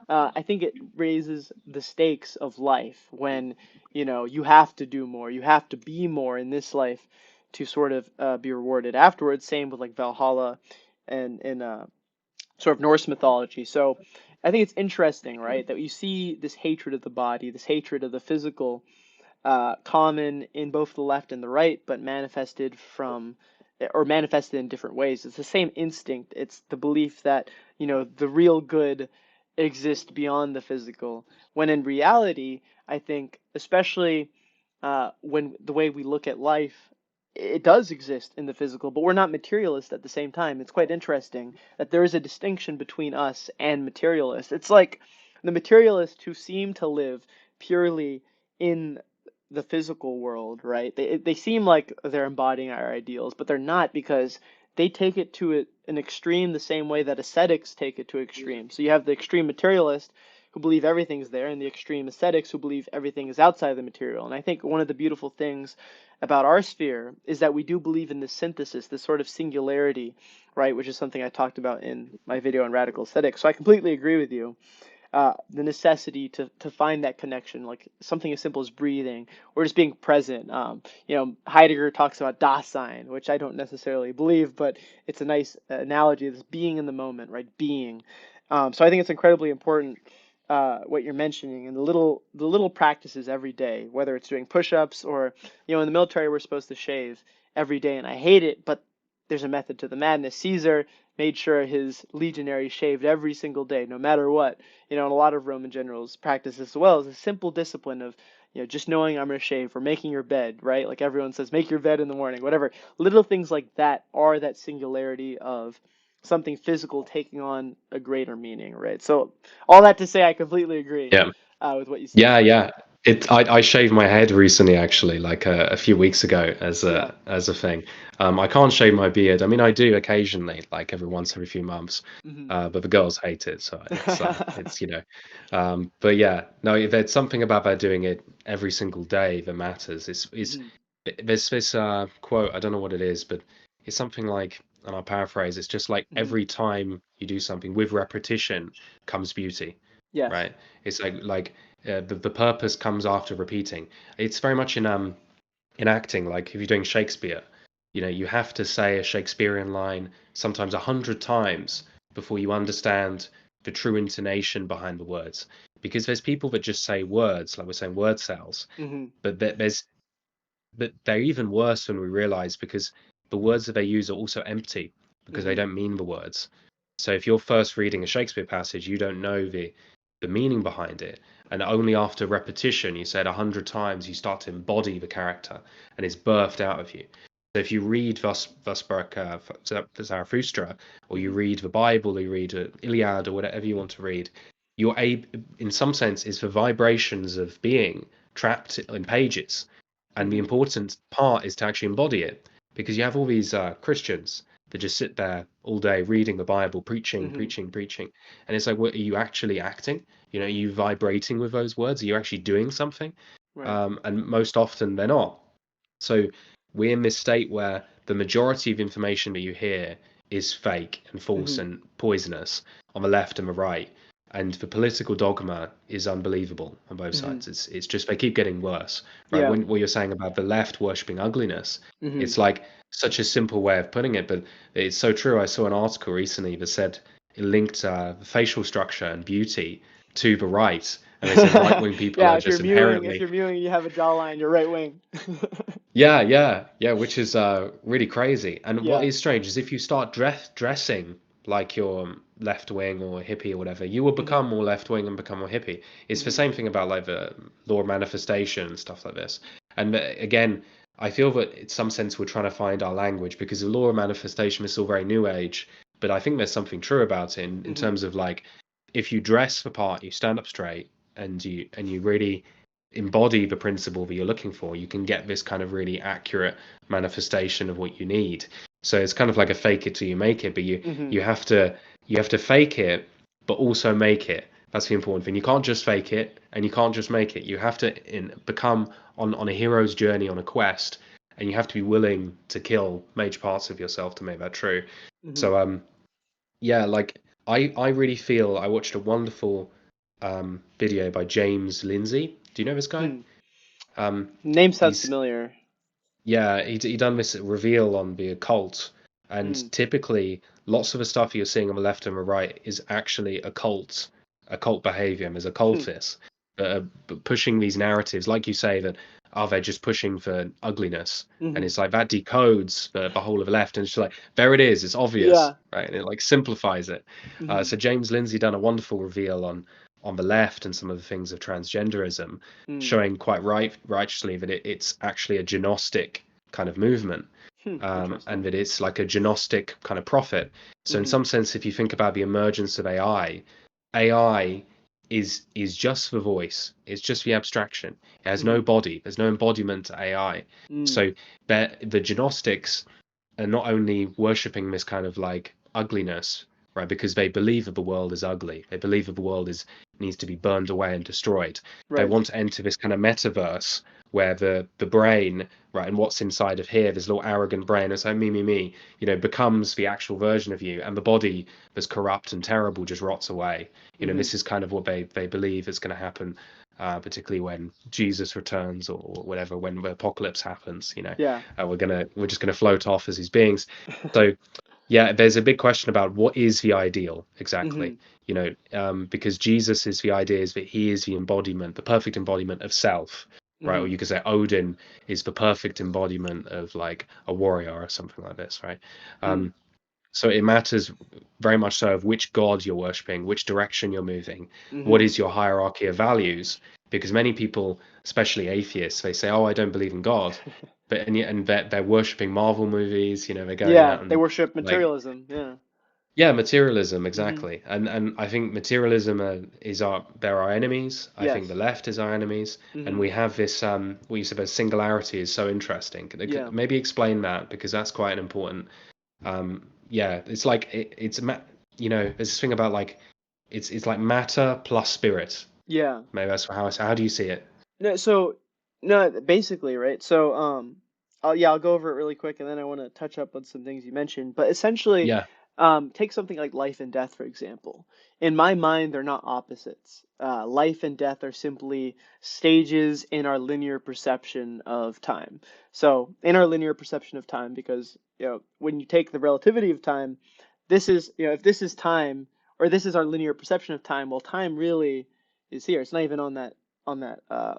I think it raises the stakes of life when, you have to do more, you have to be more in this life to sort of be rewarded afterwards. Same with like Valhalla and sort of Norse mythology. So I think it's interesting, right, that you see this hatred of the body, this hatred of the physical, common in both the left and the right, but manifested in different ways. It's the same instinct. It's the belief that, the real good exists beyond the physical. When in reality, I think, especially when the way we look at life, it does exist in the physical, but we're not materialist at the same time. It's quite interesting that there is a distinction between us and materialists. It's like the materialists who seem to live purely in the physical world, right? They seem like they're embodying our ideals, but they're not because they take it to an extreme the same way that ascetics take it to extreme. So you have the extreme materialist who believe everything's there, and the extreme ascetics who believe everything is outside the material. And I think one of the beautiful things about our sphere is that we do believe in this synthesis, this sort of singularity, right? Which is something I talked about in my video on radical aesthetics. So I completely agree with you, the necessity to find that connection, like something as simple as breathing or just being present. Heidegger talks about Dasein, which I don't necessarily believe, but it's a nice analogy. This being in the moment, right? Being. So I think it's incredibly important, what you're mentioning, and the little practices every day, whether it's doing push-ups or, in the military we're supposed to shave every day, and I hate it, but there's a method to the madness. Caesar made sure his legionaries shaved every single day, no matter what. And a lot of Roman generals practice this as well, as a simple discipline of, just knowing I'm going to shave, or making your bed, right? Like everyone says, make your bed in the morning, whatever. Little things like that are that singularity of something physical taking on a greater meaning, right? So all that to say, I completely agree Yeah. with what you said. Yeah, yeah. I shaved my head recently, actually, like a few weeks ago, Yeah. as a thing. I can't shave my beard. I mean, I do occasionally, like every few months, Hmm. but the girls hate it, so it's But yeah, no, there's something about that doing it every single day that matters. Hmm. There's this quote, I don't know what it is, but it's something like, and I'll paraphrase, it's just like Hmm. every time you do something with repetition comes beauty, Yes. right? It's like the purpose comes after repeating. It's very much in acting. Like if you're doing Shakespeare, you have to say a Shakespearean line sometimes 100 times before you understand the true intonation behind the words. Because there's people that just say words, like we're saying word cells, Hmm. but but they're even worse than we realize, because the words that they use are also empty because they Hmm. don't mean the words. So if you're first reading a Shakespeare passage, you don't know the meaning behind it. And only after repetition, you said 100 times, you start to embody the character and it's birthed out of you. So if you read Vosperk Zarathustra, or you Hmm. read the Bible, or you read Iliad, or whatever you want to read, you're able, in some sense, is the vibrations of being trapped in pages. And the Hmm. important part is to actually embody it, because you have all these Christians that just sit there all day reading the Bible, preaching, Hmm. preaching, preaching. And it's like, what, are you actually acting? Are you vibrating with those words? Are you actually doing something? Right. And most often they're not. So we're in this state where the majority of information that you hear is fake and false Hmm. and poisonous on the left and the right. And the political dogma is unbelievable on both Hmm. sides. It's just they keep getting worse, right? Yeah. When what you're saying about the left worshipping ugliness, Hmm. it's like such a simple way of putting it, but it's so true. I saw an article recently that said it linked facial structure and beauty to the right, and they said right-wing people Yeah, are just if inherently. you're mewing, you have a jawline, you're right wing. Yeah, yeah, yeah, which is really crazy. And what Yeah. is strange is if you start dressing like you're left wing or hippie or whatever, you will Hmm. become more left wing and become more hippie. It's the Hmm. same thing about like the law of manifestation and stuff like this. And again, I feel that in some sense we're trying to find our language because the law of manifestation is still very new age, but I think there's something true about it in Hmm. terms of like if you dress the part, you stand up straight, and you really embody the principle that you're looking for, you can get this kind of really accurate manifestation of what you need. So it's kind of like a fake it till you make it, but you Hmm. you have to you have to fake it, but also make it. That's the important thing. You can't just fake it and you can't just make it. You have to become on a hero's journey, on a quest, and you have to be willing to kill major parts of yourself to make that true. Hmm. So yeah, like I really feel I watched a wonderful video by James Lindsay. Do you know this guy? Hmm. Um, Name sounds he's familiar. yeah, he done this reveal on the occult, Hmm. and typically lots of the stuff you're seeing on the left and the right is actually occult behavior. And there's Hmm. occultists that are pushing these narratives, like you say, that they're just pushing for ugliness, and Hmm. it's like that decodes the whole of the left, and it's just like there it is, it's obvious, Yeah. right? And it like simplifies it. Hmm. So James Lindsay done a wonderful reveal on the left and some of the things of transgenderism, Hmm. showing quite righteously that it's actually a gnostic kind of movement, Hmm. and Interesting. that it's like a gnostic kind of prophet. So in Hmm. some sense, if you think about the emergence of AI is just the voice. It's just the abstraction. It has no Hmm. body. There's no embodiment to AI. Hmm. So the gnostics are not only worshipping this kind of like ugliness, right? Because they believe that the world is ugly. They believe that the world is needs to be burned away and destroyed. They Right. want to enter this kind of metaverse where the brain, right, and what's inside of here, this little arrogant brain, it's like me, becomes the actual version of you, and the body that's corrupt and terrible just rots away. Hmm. This is kind of what they believe is going to happen. Particularly when Jesus returns or whatever, when the apocalypse happens, Yeah. we're just gonna float off as these beings. So yeah, there's a big question about what is the ideal Hmm. exactly. Because Jesus is the idea is that he is the embodiment, the perfect embodiment of self, right? Or Hmm. you could say Odin is the perfect embodiment of like a warrior or something like this, right? Hmm. Um, so it matters very much so of which god you're worshipping, which direction you're moving, what Hmm. is your hierarchy of values. Because many people, especially atheists, they say, "Oh, I don't believe in God," but and they're worshipping Marvel movies. They're going Yeah. out They and worship like materialism. Yeah. yeah, materialism Hmm. exactly. And I think materialism they're our enemies. I think the Yes. left is our enemies, and Hmm. we have this what you said about singularity is so interesting. Yeah. Maybe explain that because that's quite an important yeah, it's like there's this thing about like it's like matter plus spirit. Yeah. Maybe that's how do you see it? No, so no, basically, right? So, I'll go over it really quick, and then I want to touch up on some things you mentioned. But essentially, Yeah. take something like life and death, for example. In my mind, they're not opposites. Life and death are simply stages in our linear perception of time. So, in our linear perception of time, because when you take the relativity of time, this is if this is time, or this is our linear perception of time, well, time really is here. It's not even on that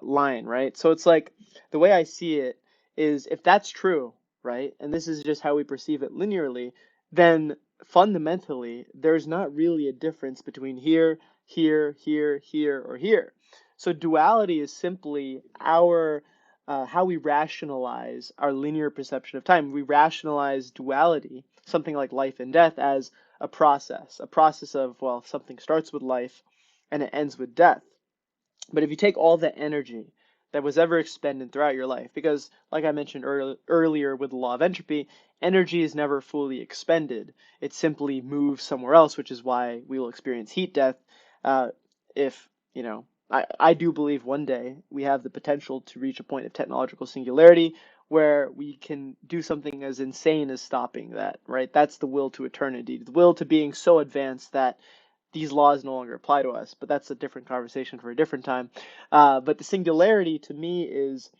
line, right? So it's like the way I see it is if that's true, right, and this is just how we perceive it linearly, then fundamentally there's not really a difference between here, here, here, here, or here. So duality is simply our how we rationalize our linear perception of time. We rationalize duality, something like life and death, as a process of, well, something starts with life and it ends with death. But if you take all the energy that was ever expended throughout your life. Because, like I mentioned earlier with the law of entropy, energy is never fully expended. It simply moves somewhere else, which is why we will experience heat death. If, I do believe one day we have the potential to reach a point of technological singularity where we can do something as insane as stopping that, right? That's the will to eternity, the will to being so advanced that these laws no longer apply to us. But that's a different conversation for a different time. But the singularity to me is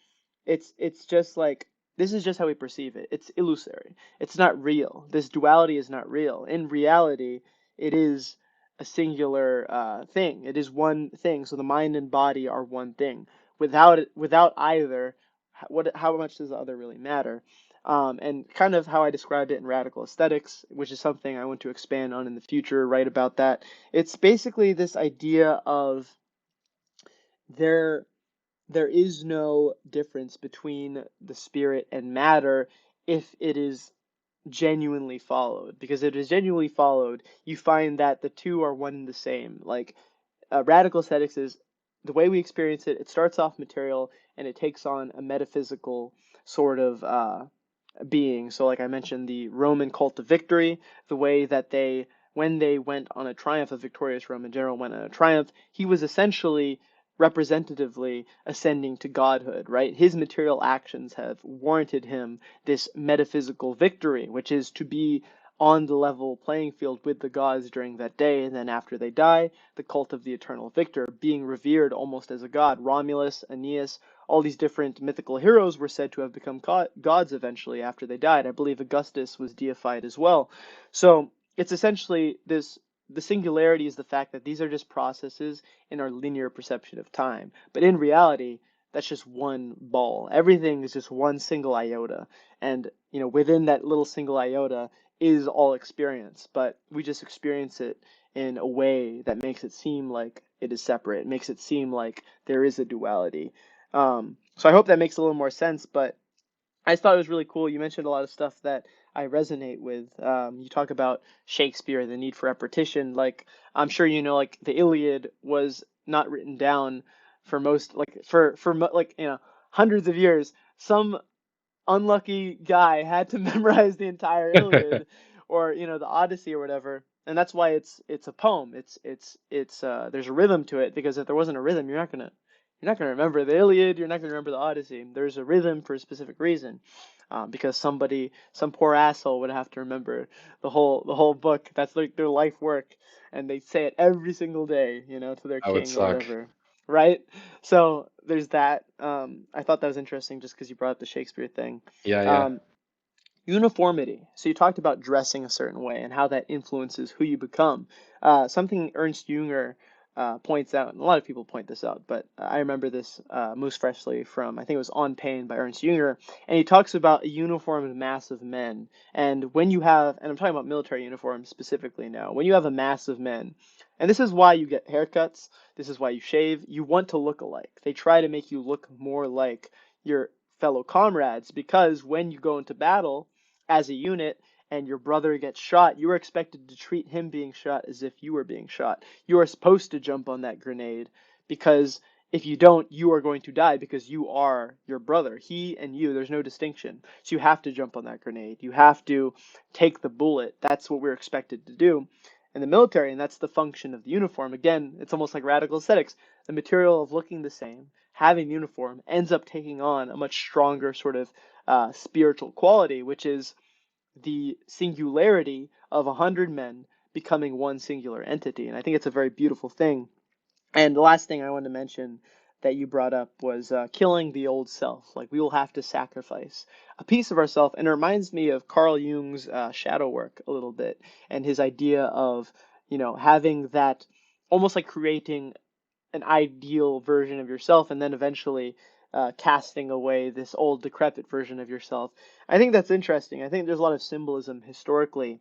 it's just like this is just how we perceive it. It's illusory. It's not real. This duality is not real. In reality, it is a singular thing. It is one thing. So the mind and body are one thing. Without either, how much does the other really matter? And kind of how I described it in Radical Aesthetics, which is something I want to expand on in the future, write about that. It's basically this idea of there there is no difference between the spirit and matter if it is genuinely followed. Because if it is genuinely followed, you find that the two are one and the same. Like radical aesthetics is the way we experience it. It starts off material and it takes on a metaphysical sort of being. So, like I mentioned, the Roman cult of victory, the way that when they went on a triumph, a victorious Roman general went on a triumph, he was essentially representatively ascending to godhood, right? His material actions have warranted him this metaphysical victory, which is to be on the level playing field with the gods during that day, and then after they die, the cult of the eternal victor, being revered almost as a god. Romulus, Aeneas, all these different mythical heroes were said to have become gods eventually after they died. I believe Augustus was deified as well. So it's essentially the singularity is the fact that these are just processes in our linear perception of time. But in reality, that's just one ball. Everything is just one single iota. And, within that little single iota is all experience. But we just experience it in a way that makes it seem like it is separate. It makes it seem like there is a duality. So I hope that makes a little more sense, but I just thought it was really cool. You mentioned a lot of stuff that I resonate with. You talk about Shakespeare, the need for repetition. Like, I'm sure like the Iliad was not written down for most, like, hundreds of years. Some unlucky guy had to memorize the entire Iliad or the Odyssey or whatever. And that's why it's a poem. It's there's a rhythm to it, because if there wasn't a rhythm, you're not gonna remember the Iliad, you're not gonna remember the Odyssey. There's a rhythm for a specific reason. Because some poor asshole would have to remember the whole book. That's like their life work, and they say it every single day, to their That would king or suck. whatever, right? So there's that. I thought that was interesting just because you brought up the Shakespeare thing. Yeah, yeah. Um, Uniformity. So you talked about dressing a certain way and how that influences who you become. Something Ernst Jünger points out, and a lot of people point this out, but I remember this most freshly from, I think it was On Pain by Ernst Jünger, and he talks about a uniformed mass of men. And when you have, and I'm talking about military uniforms specifically now, when you have a mass of men, and this is why you get haircuts, this is why you shave, you want to look alike. They try to make you look more like your fellow comrades, because when you go into battle as a unit and your brother gets shot, you are expected to treat him being shot as if you were being shot. You are supposed to jump on that grenade, because if you don't, you are going to die, because you are your brother. He and you, there's no distinction. So you have to jump on that grenade. You have to take the bullet. That's what we're expected to do in the military, and that's the function of the uniform. Again, it's almost like radical aesthetics. The material of looking the same, having uniform, ends up taking on a much stronger sort of spiritual quality, which is the singularity of 100 men becoming one singular entity. And I think it's a very beautiful thing. And the last thing I wanted to mention that you brought up was killing the old self. Like, we will have to sacrifice a piece of ourself. And it reminds me of Carl Jung's shadow work a little bit, and his idea of, having that, almost like creating an ideal version of yourself, and then eventually casting away this old decrepit version of yourself. I think that's interesting. I think there's a lot of symbolism historically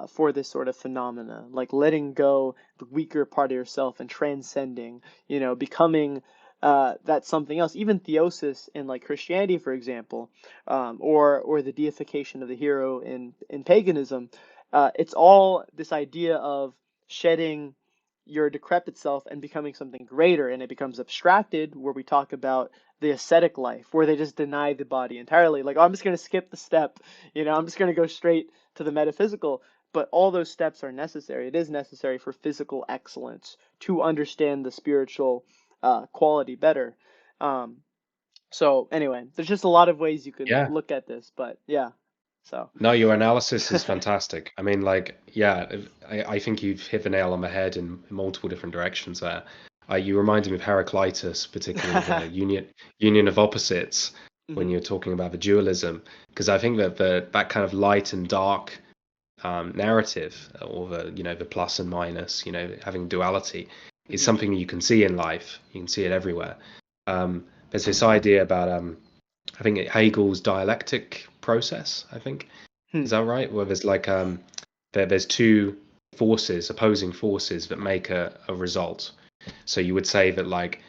for this sort of phenomena, like letting go the weaker part of yourself and transcending, becoming that something else. Even theosis in like Christianity, for example, or the deification of the hero in paganism. It's all this idea of shedding your decrepit self and becoming something greater, and it becomes abstracted, where we talk about the ascetic life, where they just deny the body entirely. Like, oh, I'm just going to skip the step, I'm just going to go straight to the metaphysical. But all those steps are necessary. It is necessary for physical excellence to understand the spiritual quality better. Um, so anyway, there's just a lot of ways you can Yeah. look at this, but yeah. So No, your analysis is fantastic. I mean, like, yeah, I think you've hit the nail on the head in multiple different directions there. You reminded me of Heraclitus, particularly the union of opposites, when hmm you're talking about the dualism, because I think that that kind of light and dark narrative, or the plus and minus, having duality, is hmm something you can see in life. You can see it everywhere. There's this idea about I think Hegel's dialectic process, I think. hmm. Is that right? Where there's like there's two forces, opposing forces that make a result. So you would say that like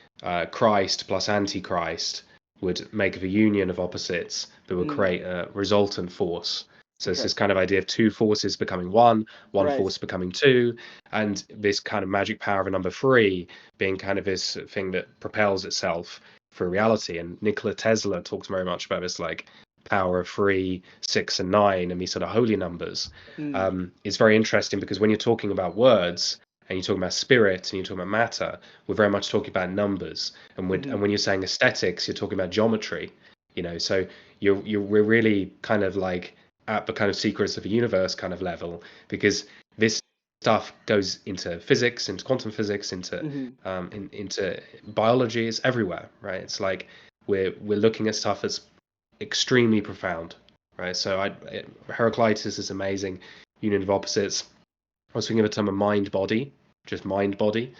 Christ plus Antichrist would make the union of opposites that would Mm, create a resultant force. So it's okay. this kind of idea of two forces becoming one Right. force becoming two, and this kind of magic power of a number three being kind of this thing that propels itself through reality. And Nikola Tesla talks very much about this like power of 3, 6, and 9, and these sort of holy numbers. Mm, It's very interesting because when you're talking about words and you're talking about spirit and you're talking about matter, we're very much talking about numbers. And hmm when you're saying aesthetics, you're talking about geometry. So we're really kind of like at the kind of secrets of the universe kind of level, because this stuff goes into physics, into quantum physics, hmm into biology. It's everywhere, right? It's like we're looking at stuff that's extremely profound, right? So Heraclitus is amazing. Union of opposites. I was thinking of the term of mind body, just mind body,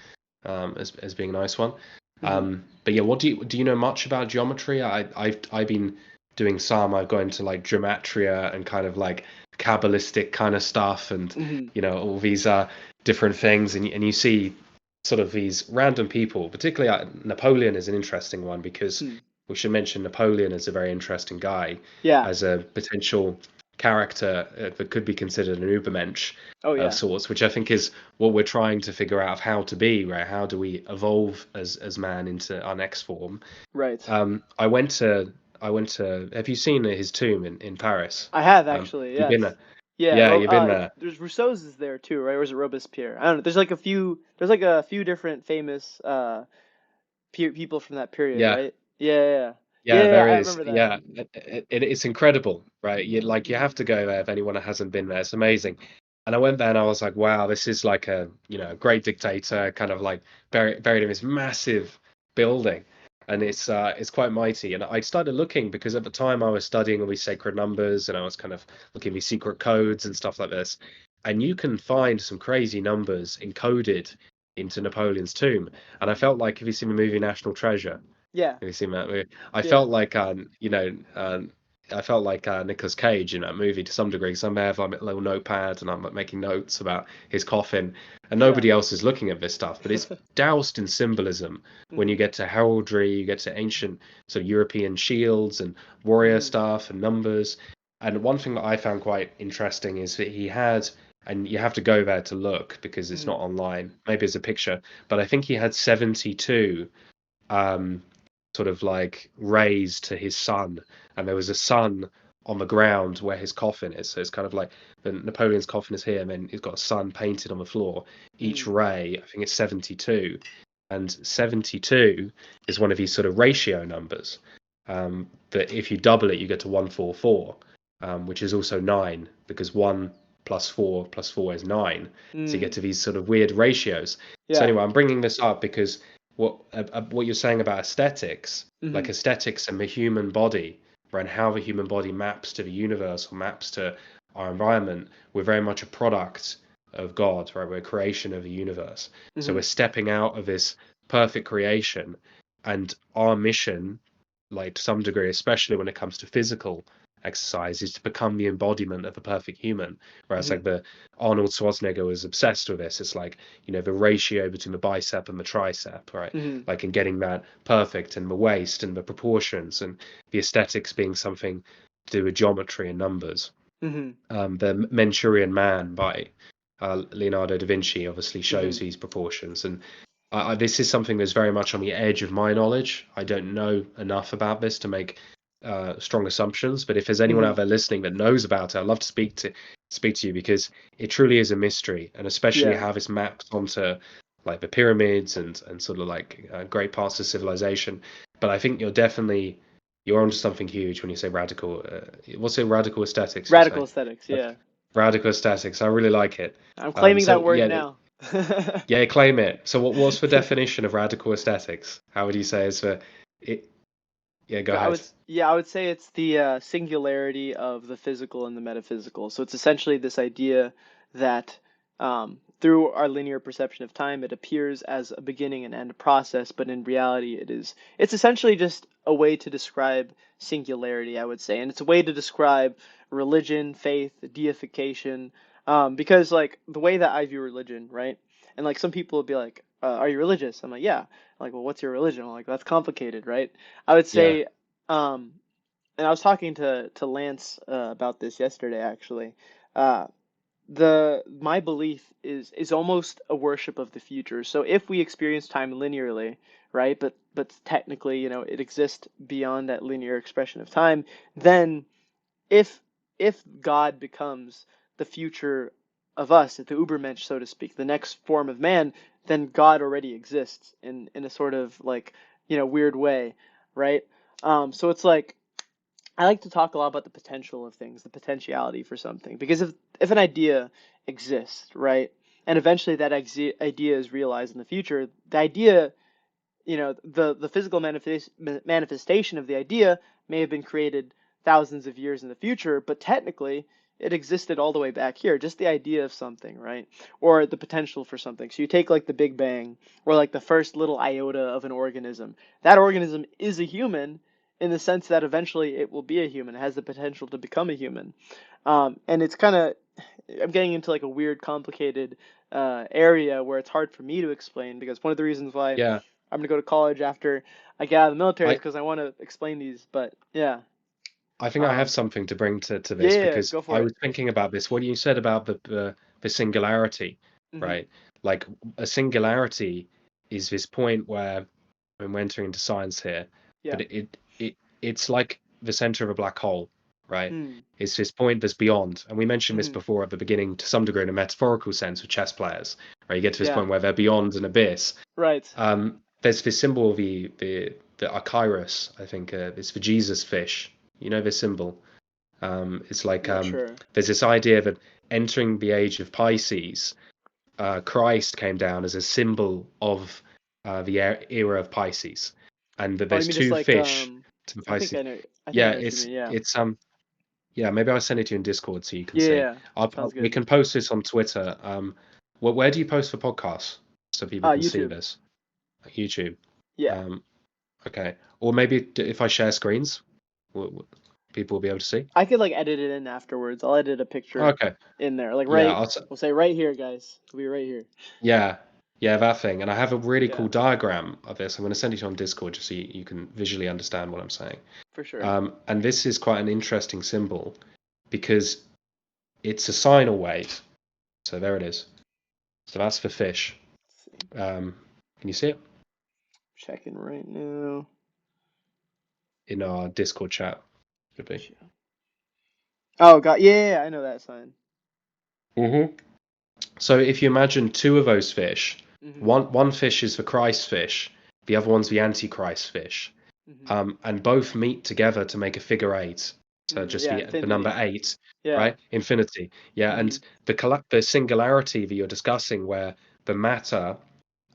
as being a nice one. hmm But yeah, what do you know much about geometry? I've been doing some. I've gone into like gematria and kind of like Kabbalistic kind of stuff, and hmm all these different things, and you see sort of these random people. Particularly Napoleon is an interesting one, because hmm. we should mention Napoleon as a very interesting guy, Yeah. as a potential character that could be considered an Übermensch Oh of yeah. sorts, which I think is what we're trying to figure out of how to be, right? How do we evolve as man into our next form? Right. I went to Have you seen his tomb in Paris? I have actually. You've been Yes. there. Yeah. Yeah, you've been there. There's Rousseau's is there too, right? Or is it Robespierre? I don't know. There's like a few. There's like a few different famous people from that period, Yeah. right? Yeah. Yeah. Yeah. Yeah, Yeah. there I is. remember that. Yeah, it's incredible, right? You have hmm to go there if anyone hasn't been there. It's amazing. And I went there and I was like, wow, this is like a great dictator, kind of like buried in this massive building, and it's quite mighty. And I started looking because at the time I was studying all these sacred numbers, and I was kind of looking at these secret codes and stuff like this. And you can find some crazy numbers encoded into Napoleon's tomb. And I felt like, have you seen the movie National Treasure? Yeah. Have you seen that movie? I Yeah. felt like I felt like Nicolas Cage in that movie to some degree. Some may have like a little notepad and I'm like making notes about his coffin, and Yeah. nobody else is looking at this stuff. But it's doused in symbolism. When you hmm get to heraldry, you get to ancient sort of European shields and warrior hmm stuff and numbers. And one thing that I found quite interesting is that he had, and you have to go there to look because it's hmm not online. Maybe it's a picture, but I think he had 72 um, sort of like rays to his sun, and there was a sun on the ground where his coffin is. So it's kind of like Napoleon's coffin is here, and then he's got a sun painted on the floor. Each hmm ray, I think it's 72, and 72 is one of these sort of ratio numbers. That if you double it, you get to 144, which is also 9, because 1 plus 4 is 9. So you get Mm. to these sort of weird ratios. So Yeah. anyway, I'm bringing this up because what you're saying about aesthetics, like hmm aesthetics and the human body, right, and how the human body maps to the universe or maps to our environment, we're very much a product of God, right? We're a creation of the universe. So we're hmm stepping out of this perfect creation, and our mission, like to some degree, especially when it comes to physical exercise, is to become the embodiment of a perfect human. Whereas hmm like the Arnold Schwarzenegger was obsessed with this. It's like, the ratio between the bicep and the tricep, right? hmm Like in getting that perfect, and the waist and the proportions, and the aesthetics being something to do with geometry and numbers. hmm The Manchurian Man by Leonardo da Vinci obviously shows Hmm. these proportions, and this is something that's very much on the edge of my knowledge. I don't know enough about this to make strong assumptions, but if there's anyone Hmm. out there listening that knows about it, I'd love to speak to you, because it truly is a mystery, and especially Yeah. how this maps onto like the pyramids and sort of like great parts of civilization. But I think you're onto something huge when you say radical. What's it? Radical aesthetics, you Radical say? aesthetics. Yeah. Radical aesthetics. I really like it. I'm claiming So that word yeah, now. yeah, claim it. So what's the definition of radical aesthetics? How would you say is the it? Yeah, go I ahead. would, yeah, I would say it's the singularity of the physical and the metaphysical. So it's essentially this idea that through our linear perception of time, it appears as a beginning and end process, but in reality, it's essentially just a way to describe singularity, I would say, and it's a way to describe religion, faith, deification, because like the way that I view religion, right? And like some people will be like, "Are you religious?" I'm like, "Yeah." I'm like, "Well, what's your religion?" I'm like, "That's complicated, right?" I would Yeah, say um, and I was talking to Lance about this yesterday, actually. Uh, the my belief is almost a worship of the future. So if we experience time linearly, right, but technically, it exists beyond that linear expression of time, then if if God becomes the future of us, the Ubermensch, so to speak, the next form of man, then God already exists in a sort of like, weird way, right? So it's like I like to talk a lot about the potential of things, the potentiality for something, because if an idea exists, right, and eventually that idea is realized in the future, the idea, the physical manifestation of the idea may have been created thousands of years in the future, but technically it existed all the way back here, just the idea of something, right? Or the potential for something. So you take like the Big Bang or like the first little iota of an organism. That organism is a human in the sense that eventually it will be a human. It has the potential to become a human. And it's kind of, I'm getting into like a weird, complicated area where it's hard for me to explain because one of the reasons why yeah. I'm gonna go to college after I get out of the military is I because I want to explain these. But yeah, I think I have um, something to bring to yeah, this, yeah, yeah, because go I for it. was thinking about this. What you said about the singularity, Hmm. right? Like a singularity is this point where, when we're entering into science here, Yeah. but it's like the center of a black hole, right? Hmm. It's this point that's beyond, and we mentioned this Hmm. before at the beginning to some degree in a metaphorical sense with chess players, right? You get to this Yeah. point where they're beyond an abyss. Right. There's this symbol of the Archairos, I think. It's the Jesus fish. You know this symbol. It's like Not sure. there's this idea that entering the age of Pisces, Christ came down as a symbol of the era of Pisces, and that Oh, you there's mean just two like fish to the I think Pisces. I know. I think I Yeah, know what you mean. Yeah. yeah. Maybe I'll send it to you in Discord so you can Yeah. see. Yeah. Sounds We good. can post this on Twitter. Where do you post for podcasts so people can see YouTube. this? YouTube. Yeah. Um, okay. Or maybe if I share screens, people will be able to see. I could like edit it in afterwards. I'll edit a picture Okay. in there, like Yeah, right. We'll say right here, guys. It'll be right here. yeah, yeah, that thing. And I have a really Yeah, cool diagram of this. I'm going to send it on Discord just so you can visually understand what I'm saying. for sure. And this is quite an interesting symbol because it's a sine wave. So there it is. So that's the fish. Let's see. Can you see it Checking right now. in our Discord chat? Could be. Oh God, yeah, yeah, yeah, I know that sign. So if you imagine two of those fish, Mhm. one fish is the Christ fish, the other one's the Antichrist fish, Mhm. and both meet together to make a figure eight. So just Yeah, the number infinity. eight, Yeah. right? Infinity. Yeah, and Mhm. the singularity that you're discussing, where the matter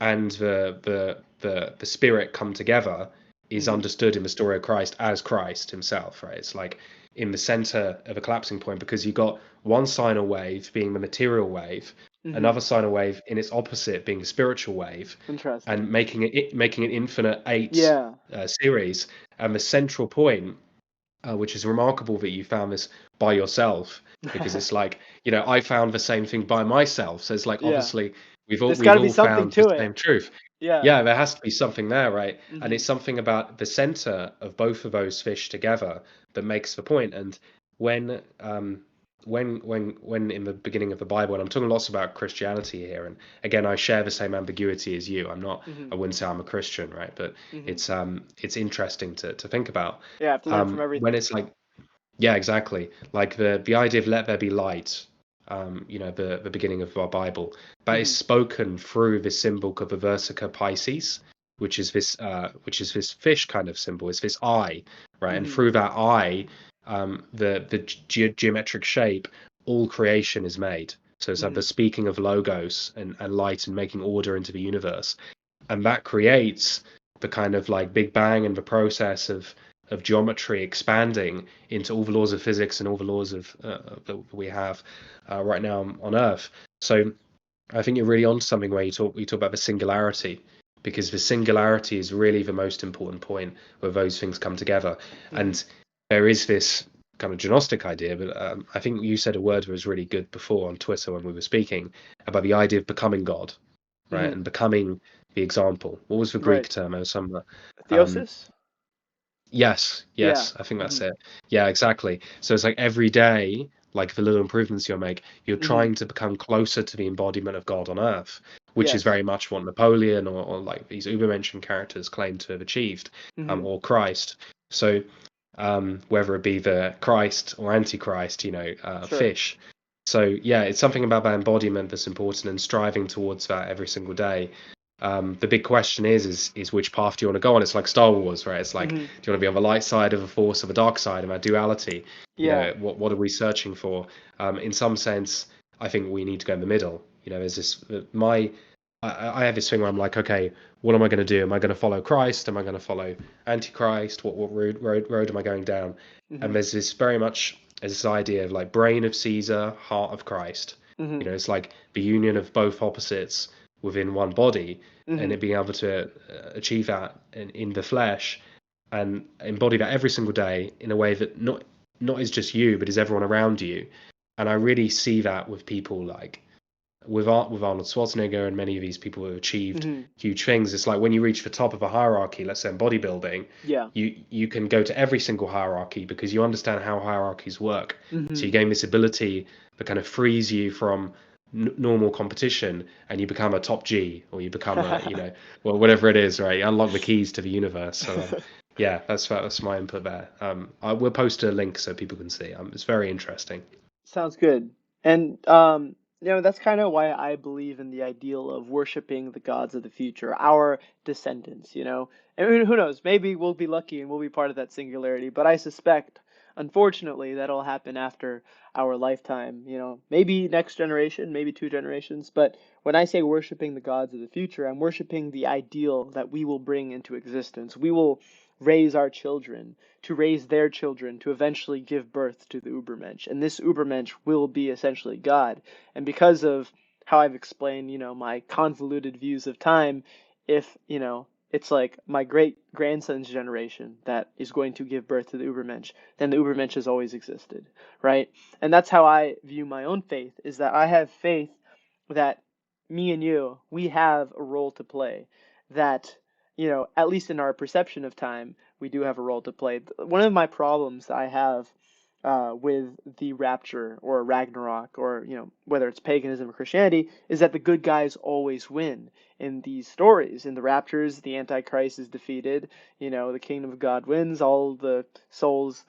and the spirit come together, is Mhm. understood in the story of Christ as Christ himself, right? It's like in the center of a collapsing point, because you got one sine wave being the material wave, Mhm. another sine wave in its opposite being the spiritual wave, and Interesting. making an infinite eight Yeah. series, and the central point, which is remarkable that you found this by yourself, because it's like, I found the same thing by myself. So it's like, Yeah. obviously There's got we've to be all something found the to it. same truth. Yeah. Yeah, there has to be something there, right? And it's Mhm. something about the center of both of those fish together that makes the point. And when when in the beginning of the Bible, and I'm talking lots about Christianity here, and again, I share the same ambiguity as you. Hmm. I wouldn't say I'm a Christian, right? But Hmm. it's interesting to think about. Yeah, I have to learn from When everything. it's like, yeah, exactly. Like the idea of let there be light, the beginning of our Bible, that is Hmm. spoken through this symbol called the Versica Pisces, which is this fish kind of symbol. It's this eye, right? And Hmm. through that eye, the geometric shape, all creation is made. So it's like the Hmm. speaking of logos and light and making order into the universe, and that creates the kind of like Big Bang and the process of geometry expanding into all the laws of physics and all the laws of that we have right now on Earth. So I think you're really onto something where you talk about the singularity, because the singularity is really the most important point where those things come together. Hmm. And there is this kind of gnostic idea, but I think you said a word that was really good before on Twitter when we were speaking about the idea of becoming God, right? Hmm. And becoming the example. What was the Right. Greek term? It was some um, Theosis? yes, Yeah. yes, I think that's Hmm. it. Yeah, exactly. So it's like every day, like the little improvements you'll make, you're Hmm. trying to become closer to the embodiment of God on earth, which is Yes. very much what Napoleon or like these Ubermenschen characters claim to have achieved, Hmm. or Christ. So whether it be the Christ or Antichrist, Sure. fish. So yeah, it's something about that embodiment that's important and striving towards that every single day. The big question is which path do you want to go on? It's like Star Wars, right? It's like, do Hmm. you want to be on the light side of the Force or the dark side of our duality? Yeah. What are we searching for? In some sense, I think we need to go in the middle. There's this I have this thing where I'm like, okay, what am I going to do? Am I going to follow Christ? Am I going to follow Antichrist? What road am I going down? And Hmm. there's this very much this idea of like brain of Caesar, heart of Christ. Hmm. It's like the union of both opposites within one body, and Hmm. it being able to achieve that in the flesh and embody that every single day in a way that not is just you, but is everyone around you. And I really see that with people like with Arnold Schwarzenegger and many of these people who have achieved Hmm. huge things. It's like when you reach the top of a hierarchy, let's say in bodybuilding, Yeah. you can go to every single hierarchy because you understand how hierarchies work. So Hmm. you gain this ability that kind of frees you from normal competition, and you become a top G, or you become a well, whatever it is, right? You unlock the keys to the universe. So yeah, that's my input there. I will post a link so people can see. It's very interesting. Sounds good. And that's kind of why I believe in the ideal of worshiping the gods of the future, our descendants. And who knows, maybe we'll be lucky and we'll be part of that singularity, but I suspect, unfortunately, that'll happen after our lifetime. Maybe next generation, maybe two generations, but when I say worshiping the gods of the future, I'm worshiping the ideal that we will bring into existence. We will raise our children to raise their children to eventually give birth to the Ubermensch. And this Ubermensch will be essentially God. And because of how I've explained my convoluted views of time, if it's like my great grandson's generation that is going to give birth to the Ubermensch, then the Ubermensch has always existed, right? And that's how I view my own faith, is that I have faith that me and you, we have a role to play, that at least in our perception of time, we do have a role to play. One of my problems I have with the rapture or Ragnarok or whether it's paganism or Christianity is that the good guys always win in these stories. In the raptures, the Antichrist is defeated, the kingdom of God wins, all the souls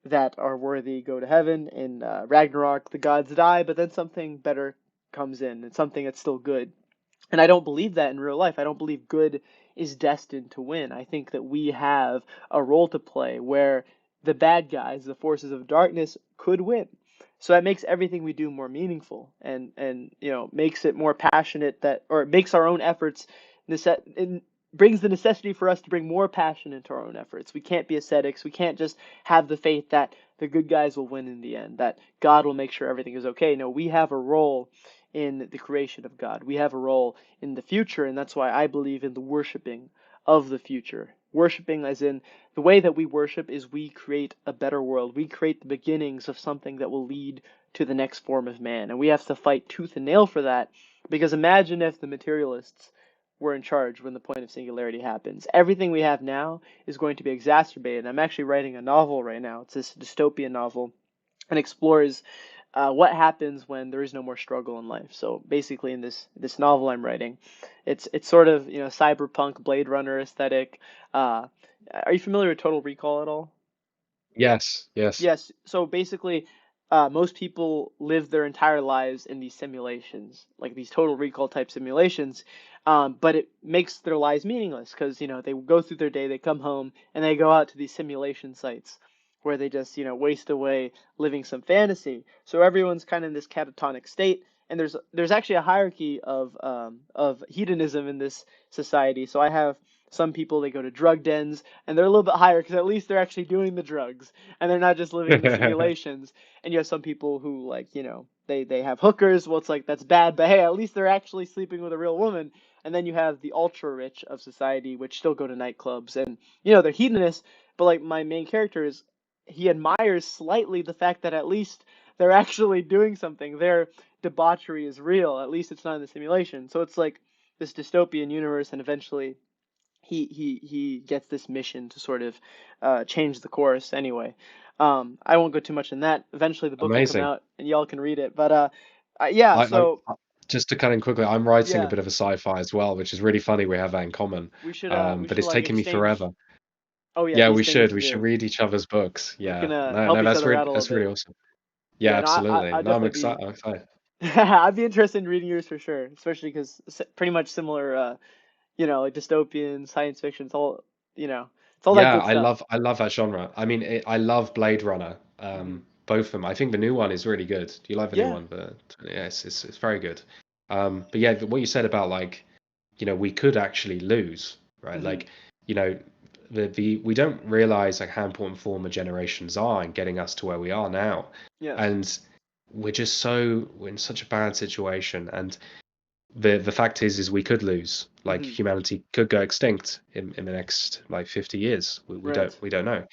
that are worthy go to heaven. In Ragnarok, the gods die, but then something better comes in. It's something that's still good. And I don't believe that in real life. I don't believe good is destined to win. I think that we have a role to play where the bad guys, the forces of darkness, could win. So that makes everything we do more meaningful and makes it more passionate or it makes our own efforts brings the necessity for us to bring more passion into our own efforts. We can't be ascetics. We can't just have the faith that the good guys will win in the end, that God will make sure everything is okay. No, we have a role in the creation of God. We have a role in the future, and that's why I believe in the worshiping of the future. Worshiping, as in the way that we worship, is we create a better world. We create the beginnings of something that will lead to the next form of man. And we have to fight tooth and nail for that, because imagine if the materialists were in charge when the point of singularity happens. Everything we have now is going to be exacerbated. I'm actually writing a novel right now. It's this dystopian novel and explores what happens when there is no more struggle in life. So basically, in this novel I'm writing, it's sort of cyberpunk Blade Runner aesthetic. Uh, are you familiar with Total Recall at all? Yes, yes. Yes. So basically, most people live their entire lives in these simulations, like these total recall type simulations. But it makes their lives meaningless because, they go through their day, they come home, and they go out to these simulation sites where they just, waste away living some fantasy. So everyone's kind of in this catatonic state. And there's actually a hierarchy of hedonism in this society. So I have some people, they go to drug dens, and they're a little bit higher because at least they're actually doing the drugs and they're not just living in the simulations. And you have some people who, like, they have hookers. Well, it's like that's bad, but hey, at least they're actually sleeping with a real woman. And then you have the ultra rich of society, which still go to nightclubs, and they're hedonists. But like my main character is, he admires slightly the fact that at least they're actually doing something. Their debauchery is real. At least it's not in the simulation. So it's like this dystopian universe, and eventually he gets this mission to sort of change the course. Anyway, I won't go too much in that. Eventually, the book will come Amazing. out, and y'all can read it. But yeah. I So just to cut in quickly, I'm writing a yeah, bit of a sci-fi as well, which is really funny. We have that in common. we But should it's like taken me exchange. forever. Oh yeah, Yeah, these we things should. to We should do. read each other's books. We Yeah. can No, help no, each other out a little that's really bit. awesome. Yeah, Yeah, no, absolutely. I'd No, I'm definitely excited. be. I'm excited. I'd be interested in reading yours for sure, especially because pretty much similar. Like dystopian science fiction. It's all that Yeah, good stuff. I love that genre. I mean, I love Blade Runner. Hmm. Both of them. I think the new one is really good. Do you like the new Yeah. one? Yeah, it's very good. But yeah, what you said about like, we could actually lose, right? Hmm. Like, you know, the we don't realize like how important former generations are in getting us to where we are now, Yes. and we're in such a bad situation, and the fact is we could lose. Like Hmm. humanity could go extinct in the next like 50 years. Right. We don't know.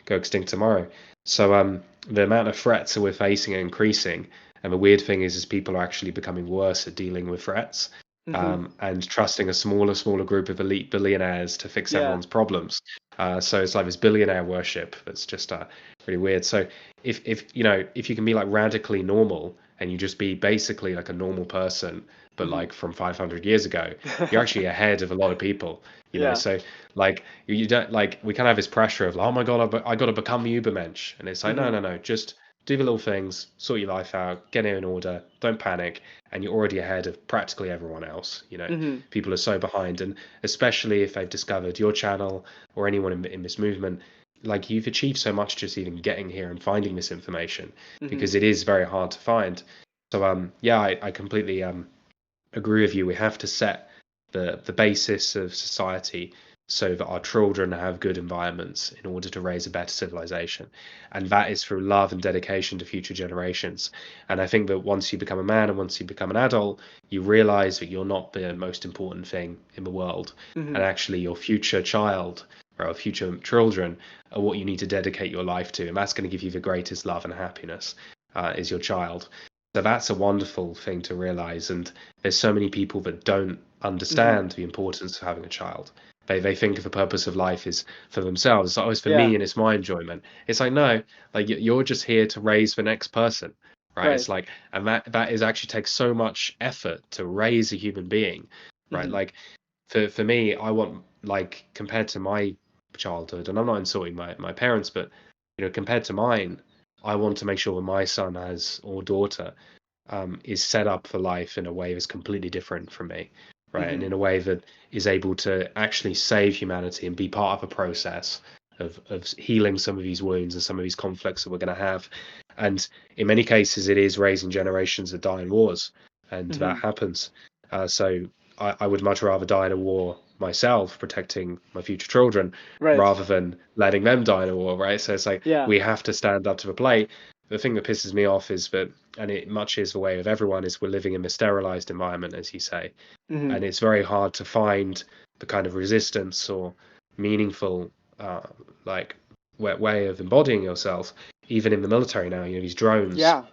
Go extinct tomorrow. So the amount of threats that we're facing are increasing, and the weird thing is people are actually becoming worse at dealing with threats, Hmm. and trusting a smaller group of elite billionaires to fix Yeah. everyone's problems. So it's like this billionaire worship that's just really weird. So if you can be like radically normal and you just be basically like a normal person but Hmm. like from 500 years ago, you're actually ahead of a lot of people, Yeah. So like you don't like we kind of have this pressure of like, oh my God, I got to become the Ubermensch, and it's like Hmm. no, just do the little things, sort your life out, get it in order, don't panic, and you're already ahead of practically everyone else. Hmm. People are so behind, and especially if they've discovered your channel or anyone in this movement. Like you've achieved so much just even getting here and finding this information Hmm. because it is very hard to find. So yeah, I completely agree with you. We have to set the basis of society so that our children have good environments in order to raise a better civilization, and that is through love and dedication to future generations. And I think that once you become a man and once you become an adult, you realize that you're not the most important thing in the world, and Hmm. actually your future child or future children are what you need to dedicate your life to, and that's going to give you the greatest love and happiness, is your child. So that's a wonderful thing to realize. And there's so many people that don't Hmm. understand the importance of having a child. They think of the purpose of life is for themselves. It's like, oh, it's for Yeah. me and it's my enjoyment. It's like, no, like you're just here to raise the next person, right? It's Right. like, and that is actually takes so much effort to raise a human being, right? Hmm. Like for me, I want like compared to my childhood, and I'm not insulting my parents, but compared to mine, I want to make sure that my son has or daughter is set up for life in a way that's completely different from me, right? And Hmm. in a way that is able to actually save humanity and be part of a process of healing some of these wounds and some of these conflicts that we're going to have. And in many cases, it is raising generations that die in wars, and that Hmm. happens. So I would much rather die in a war myself, protecting my future children, Right. rather than letting them die in a war, right? So it's like Yeah. we have to stand up to the plate. The thing that pisses me off is that, and it much is the way of everyone, is we're living in a sterilized environment, as you say, Hmm. and it's very hard to find the kind of resistance or meaningful, uh, like way of embodying yourself, even in the military now. These drones Yeah.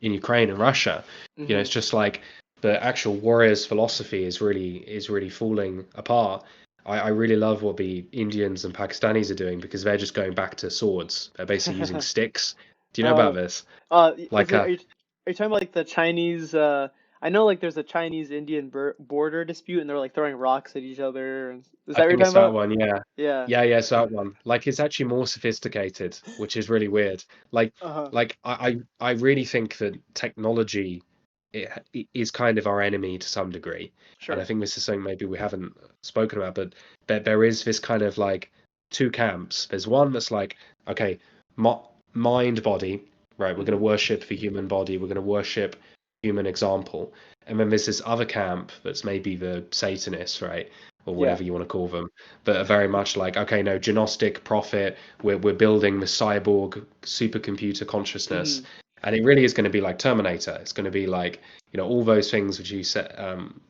in Ukraine and Russia. Hmm. It's just like the actual warrior's philosophy is really falling apart. I really love what the Indians and Pakistanis are doing because they're just going back to swords. They're basically using sticks. Do you know about Oh. this? Is Like it? Are you? Are you talking about like the Chinese? I know like there's a Chinese-Indian border dispute, and they're like throwing rocks at each other. Is I that what you're think talking it's that about? one, yeah. Yeah. Yeah, it's that one. Like it's actually more sophisticated, which is really weird. Like Uh-huh. I really think that technology it is kind of our enemy to some degree. And I Sure. think this is something maybe we haven't spoken about, but there is this kind of like two camps. There's one that's like, okay, mind body, right? We're going Mm-hmm. to worship the human body. We're going to worship human example. And then there's this other camp that's maybe the Satanists, right? Or Yeah. whatever you want to call them, that are very much like, okay, no, gnostic prophet, we're building the cyborg supercomputer consciousness. Mm-hmm. And it really is going to be like Terminator. It's going to be like, all those things which you said,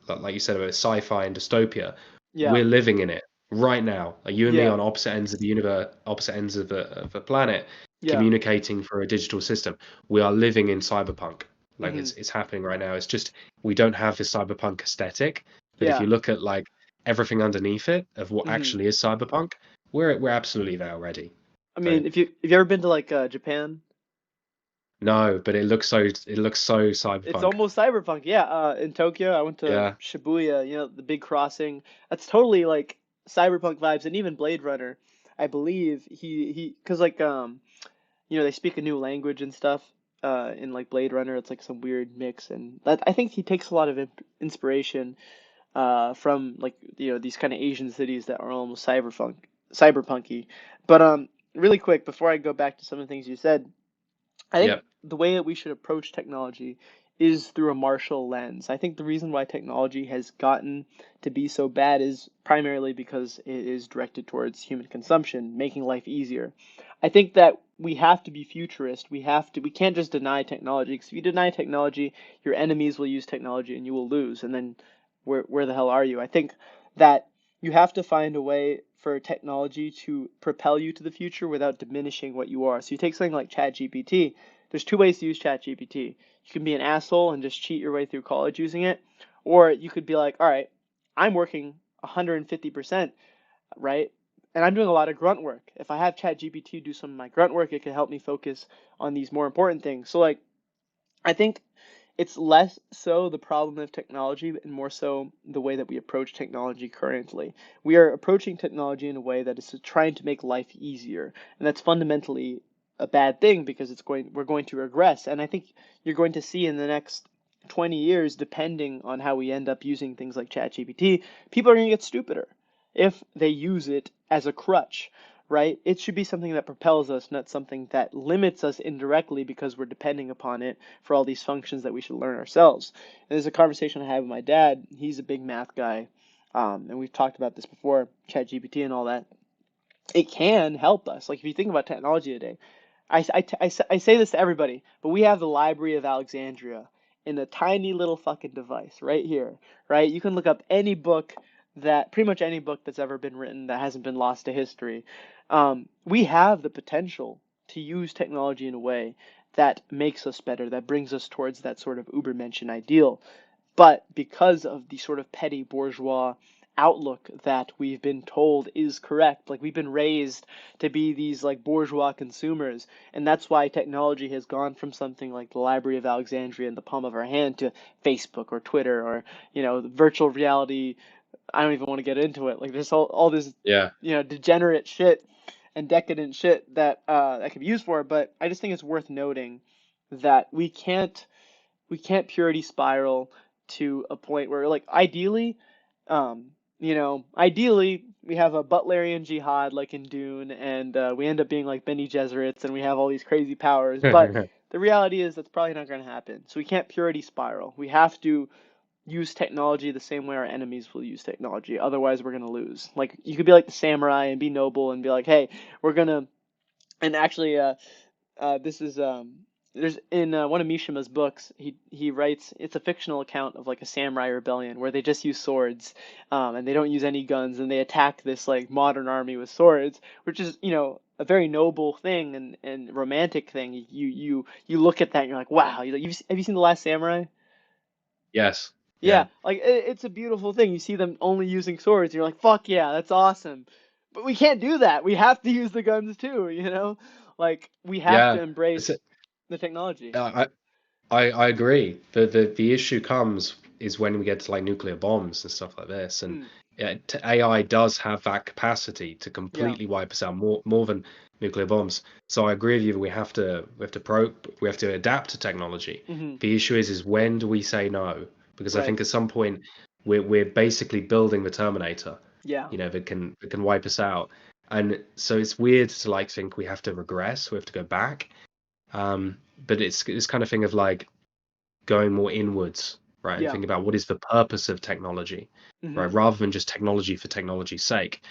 like you said about sci-fi and dystopia. Yeah. We're living in it right now. Like you and me Yeah. on opposite ends of the universe, opposite ends of the planet, Yeah. communicating through a digital system. We are living in cyberpunk. Like Mm-hmm. it's happening right now. It's just we don't have this cyberpunk aesthetic. But if Yeah. you look at like everything underneath it of what Mm-hmm. actually is cyberpunk, we're absolutely there already. I So mean, if you ever been to like Japan, no, but it looks so it's cyberpunk. almost cyberpunk. Yeah. In Tokyo, I went to Yeah. Shibuya. The big crossing. That's totally like cyberpunk vibes, and even Blade Runner. I believe because like they speak a new language and stuff. In like Blade Runner, it's like some weird mix, and that I think he takes a lot of inspiration from like these kind of Asian cities that are almost cyberpunky. But really quick before I go back to some of the things you said, I think Yep. the way that we should approach technology is through a martial lens. I think the reason why technology has gotten to be so bad is primarily because it is directed towards human consumption, making life easier. I think that we have to be futurist. We can't just deny technology, because if you deny technology, your enemies will use technology and you will lose. And then where the hell are you? I think that you have to find a way for technology to propel you to the future without diminishing what you are. So you take something like ChatGPT. There's two ways to use ChatGPT. You can be an asshole and just cheat your way through college using it, or you could be like, all right, I'm working 150%, right? And I'm doing a lot of grunt work. If I have ChatGPT do some of my grunt work, it can help me focus on these more important things. So like I think it's less so the problem of technology and more so the way that we approach technology currently. We are approaching technology in a way that is trying to make life easier, and that's fundamentally a bad thing because we're going to regress. And I think you're going to see in the next 20 years, depending on how we end up using things like ChatGPT, people are going to get stupider if they use it as a crutch, right? It should be something that propels us, not something that limits us indirectly because we're depending upon it for all these functions that we should learn ourselves. And there's a conversation I had with my dad. He's a big math guy, and we've talked about this before, ChatGPT and all that. It can help us. Like if you think about technology today, I say this to everybody, but we have the Library of Alexandria in a tiny little fucking device right here, right? You can look up any book pretty much any book that's ever been written that hasn't been lost to history. We have the potential to use technology in a way that makes us better, that brings us towards that sort of Ubermenschen ideal. But because of the sort of petty bourgeois outlook that we've been told is correct, like we've been raised to be these like bourgeois consumers, and that's why technology has gone from something like the Library of Alexandria in the palm of our hand to Facebook or Twitter or virtual reality. I don't even want to get into it. Like there's all this Yeah. degenerate shit and decadent shit that can be used for. But I just think it's worth noting that we can't purity spiral to a point where like ideally we have a Butlerian jihad like in Dune, and we end up being like Bene Gesserits and we have all these crazy powers. But the reality is that's probably not going to happen. So we can't purity spiral. We have to use technology the same way our enemies will use technology. Otherwise, we're gonna lose. Like you could be like the samurai and be noble and be like, hey, we're gonna. And actually, this is there's in one of Mishima's books. He writes it's a fictional account of like a samurai rebellion where they just use swords, and they don't use any guns, and they attack this like modern army with swords, which is a very noble thing and romantic thing. You look at that and you're like, wow. Have you seen The Last Samurai? Yes. Yeah, Yeah. like it's a beautiful thing. You see them only using swords, you're like, fuck yeah, that's awesome. But we can't do that. We have to use the guns too, you know? Like we have Yeah. to It's, embrace the technology. I I agree. The issue comes is when we get to like nuclear bombs and stuff like this, and Mm, yeah, AI does have that capacity to yeah. completely wipe us out more than nuclear bombs. So I agree with you that we have to adapt to technology. Hmm. The issue is when do we say no? Because I Right. think at some point we're basically building the Terminator, Yeah. that can wipe us out. And so it's weird to like think we have to regress, we have to go back. Um, but it's this kind of thing of like going more inwards, right? And Yeah. think about what is the purpose of technology, Hmm. right? Rather than just technology for technology's sake.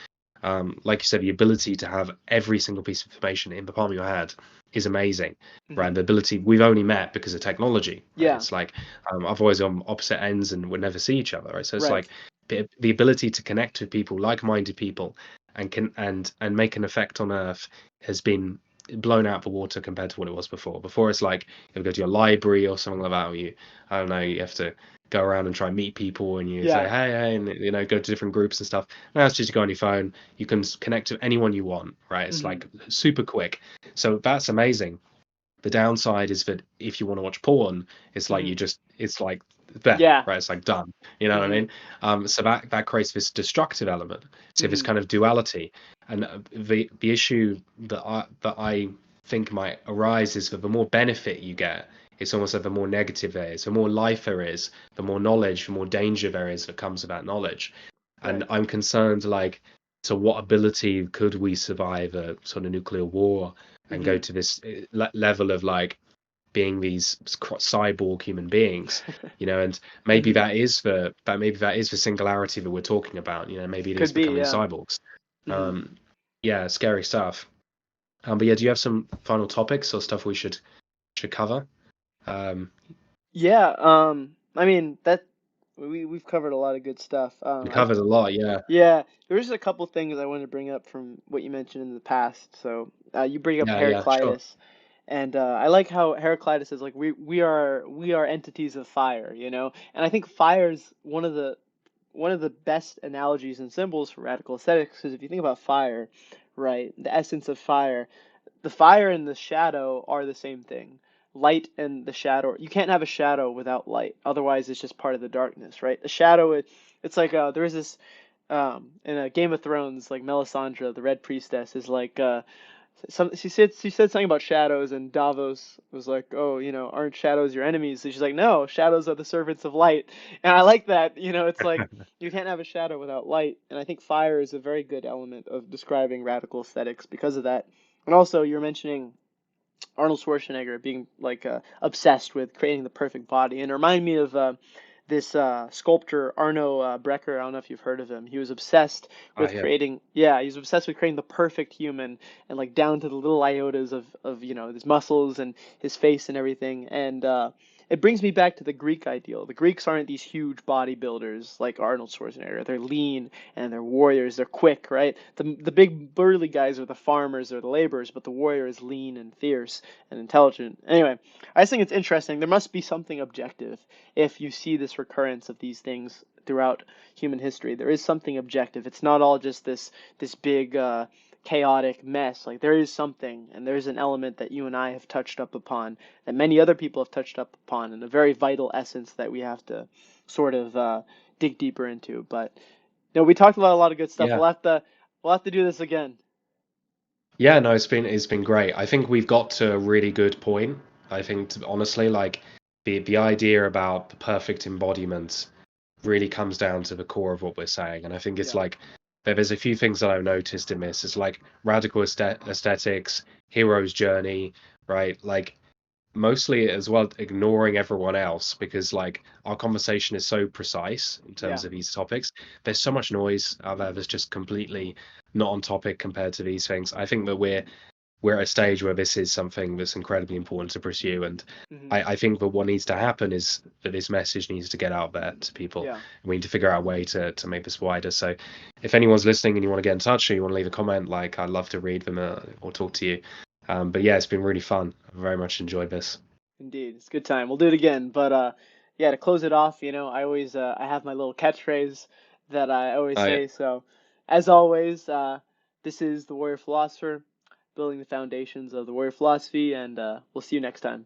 Like you said, the ability to have every single piece of information in the palm of your hand is amazing, right? Hmm. The ability we've only met because of technology, right? Yeah. It's like otherwise on opposite ends and would never see each other, right? So it's Right. like the ability to connect with people, like-minded people, and can and make an effect on Earth has been blown out the water compared to what it was before. Before it's like you go to your library or something like that, or I don't know, you have to go around and try and meet people and you say Yeah. hey, and go to different groups and stuff. Now it's just you go on your phone, you can connect to anyone you want, right? It's Hmm. like super quick. So that's amazing. The downside is that if you want to watch porn, it's like Hmm. it's like there, Yeah. right? It's like done. You know what I Hmm. mean? So that creates this destructive element. So this Hmm. kind of duality, and the issue that I think might arise is that the more benefit you get, it's almost like the more negative there is. The more life there is, the more knowledge, the more danger there is that comes about knowledge. And Right. I'm concerned, like, to what ability could we survive a sort of nuclear war and go Hmm. to this level of like being these cyborg human beings, and maybe Hmm. that is the singularity that we're talking about. Maybe it is Could be. becoming Yeah. cyborgs. Hmm. um yeah, scary stuff. But yeah, do you have some final topics or stuff we should cover? um Yeah. I mean that we've covered a lot of good stuff. we I covered a lot, yeah. Yeah, there's just a couple things I wanted to bring up from what you mentioned in the past. So you bring up Yeah, sure. Heraclitus, and I like how Heraclitus is like we are entities of fire, and I think fire is one of the best analogies and symbols for radical aesthetics because if you think about fire, right, the essence of fire, the fire and the shadow are the same thing. Light and the shadow. You can't have a shadow without light. Otherwise, it's just part of the darkness, right? The shadow, it's like there is this in Game of Thrones, like Melisandre, the Red Priestess, is like she said something about shadows, and Davos was like, "Oh, aren't shadows your enemies?" And she's like, "No, shadows are the servants of light." And I like that. It's like you can't have a shadow without light, and I think fire is a very good element of describing radical aesthetics because of that. And also, you're mentioning Arnold Schwarzenegger being like obsessed with creating the perfect body, and it reminded me of this sculptor Arno Brecker. I don't know if you've heard of him. He was obsessed with Yeah. creating, yeah, he was obsessed with creating the perfect human, and like down to the little iotas of his muscles and his face and everything. And it brings me back to the Greek ideal. The Greeks aren't these huge bodybuilders like Arnold Schwarzenegger. They're lean and they're warriors. They're quick, right? The big burly guys are the farmers or the laborers, but the warrior is lean and fierce and intelligent. Anyway, I just think it's interesting. There must be something objective if you see this recurrence of these things throughout human history. There is something objective. It's not all just this big chaotic mess. Like there is something, and there's an element that you and I have touched up upon, that many other people have touched up upon, and a very vital essence that we have to sort of dig deeper into. But we talked about a lot of good stuff. Yeah. We'll have to do this again. Yeah, no, it's been great. I think we've got to a really good point. I think, honestly, like the idea about the perfect embodiment really comes down to the core of what we're saying. And I think it's Yeah. like there's a few things that I've noticed in this. It's like radical aesthetics, hero's journey, right? Like mostly as well ignoring everyone else because like our conversation is so precise in terms Yeah. of these topics. There's so much noise out there that's just completely not on topic compared to these things. I think that we're at a stage where this is something that's incredibly important to pursue, and Hmm. I think that what needs to happen is that this message needs to get out there to people. Yeah. We need to figure out a way to make this wider. So if anyone's listening and you want to get in touch or you want to leave a comment, like I'd love to read them or talk to you. But yeah, it's been really fun. I very much enjoyed this. Indeed, it's a good time. We'll do it again. But yeah, to close it off, I always I have my little catchphrase that I always Oh yeah. say. So, as always, this is the Warrior Philosopher, building the foundations of the Warrior Philosophy, and we'll see you next time.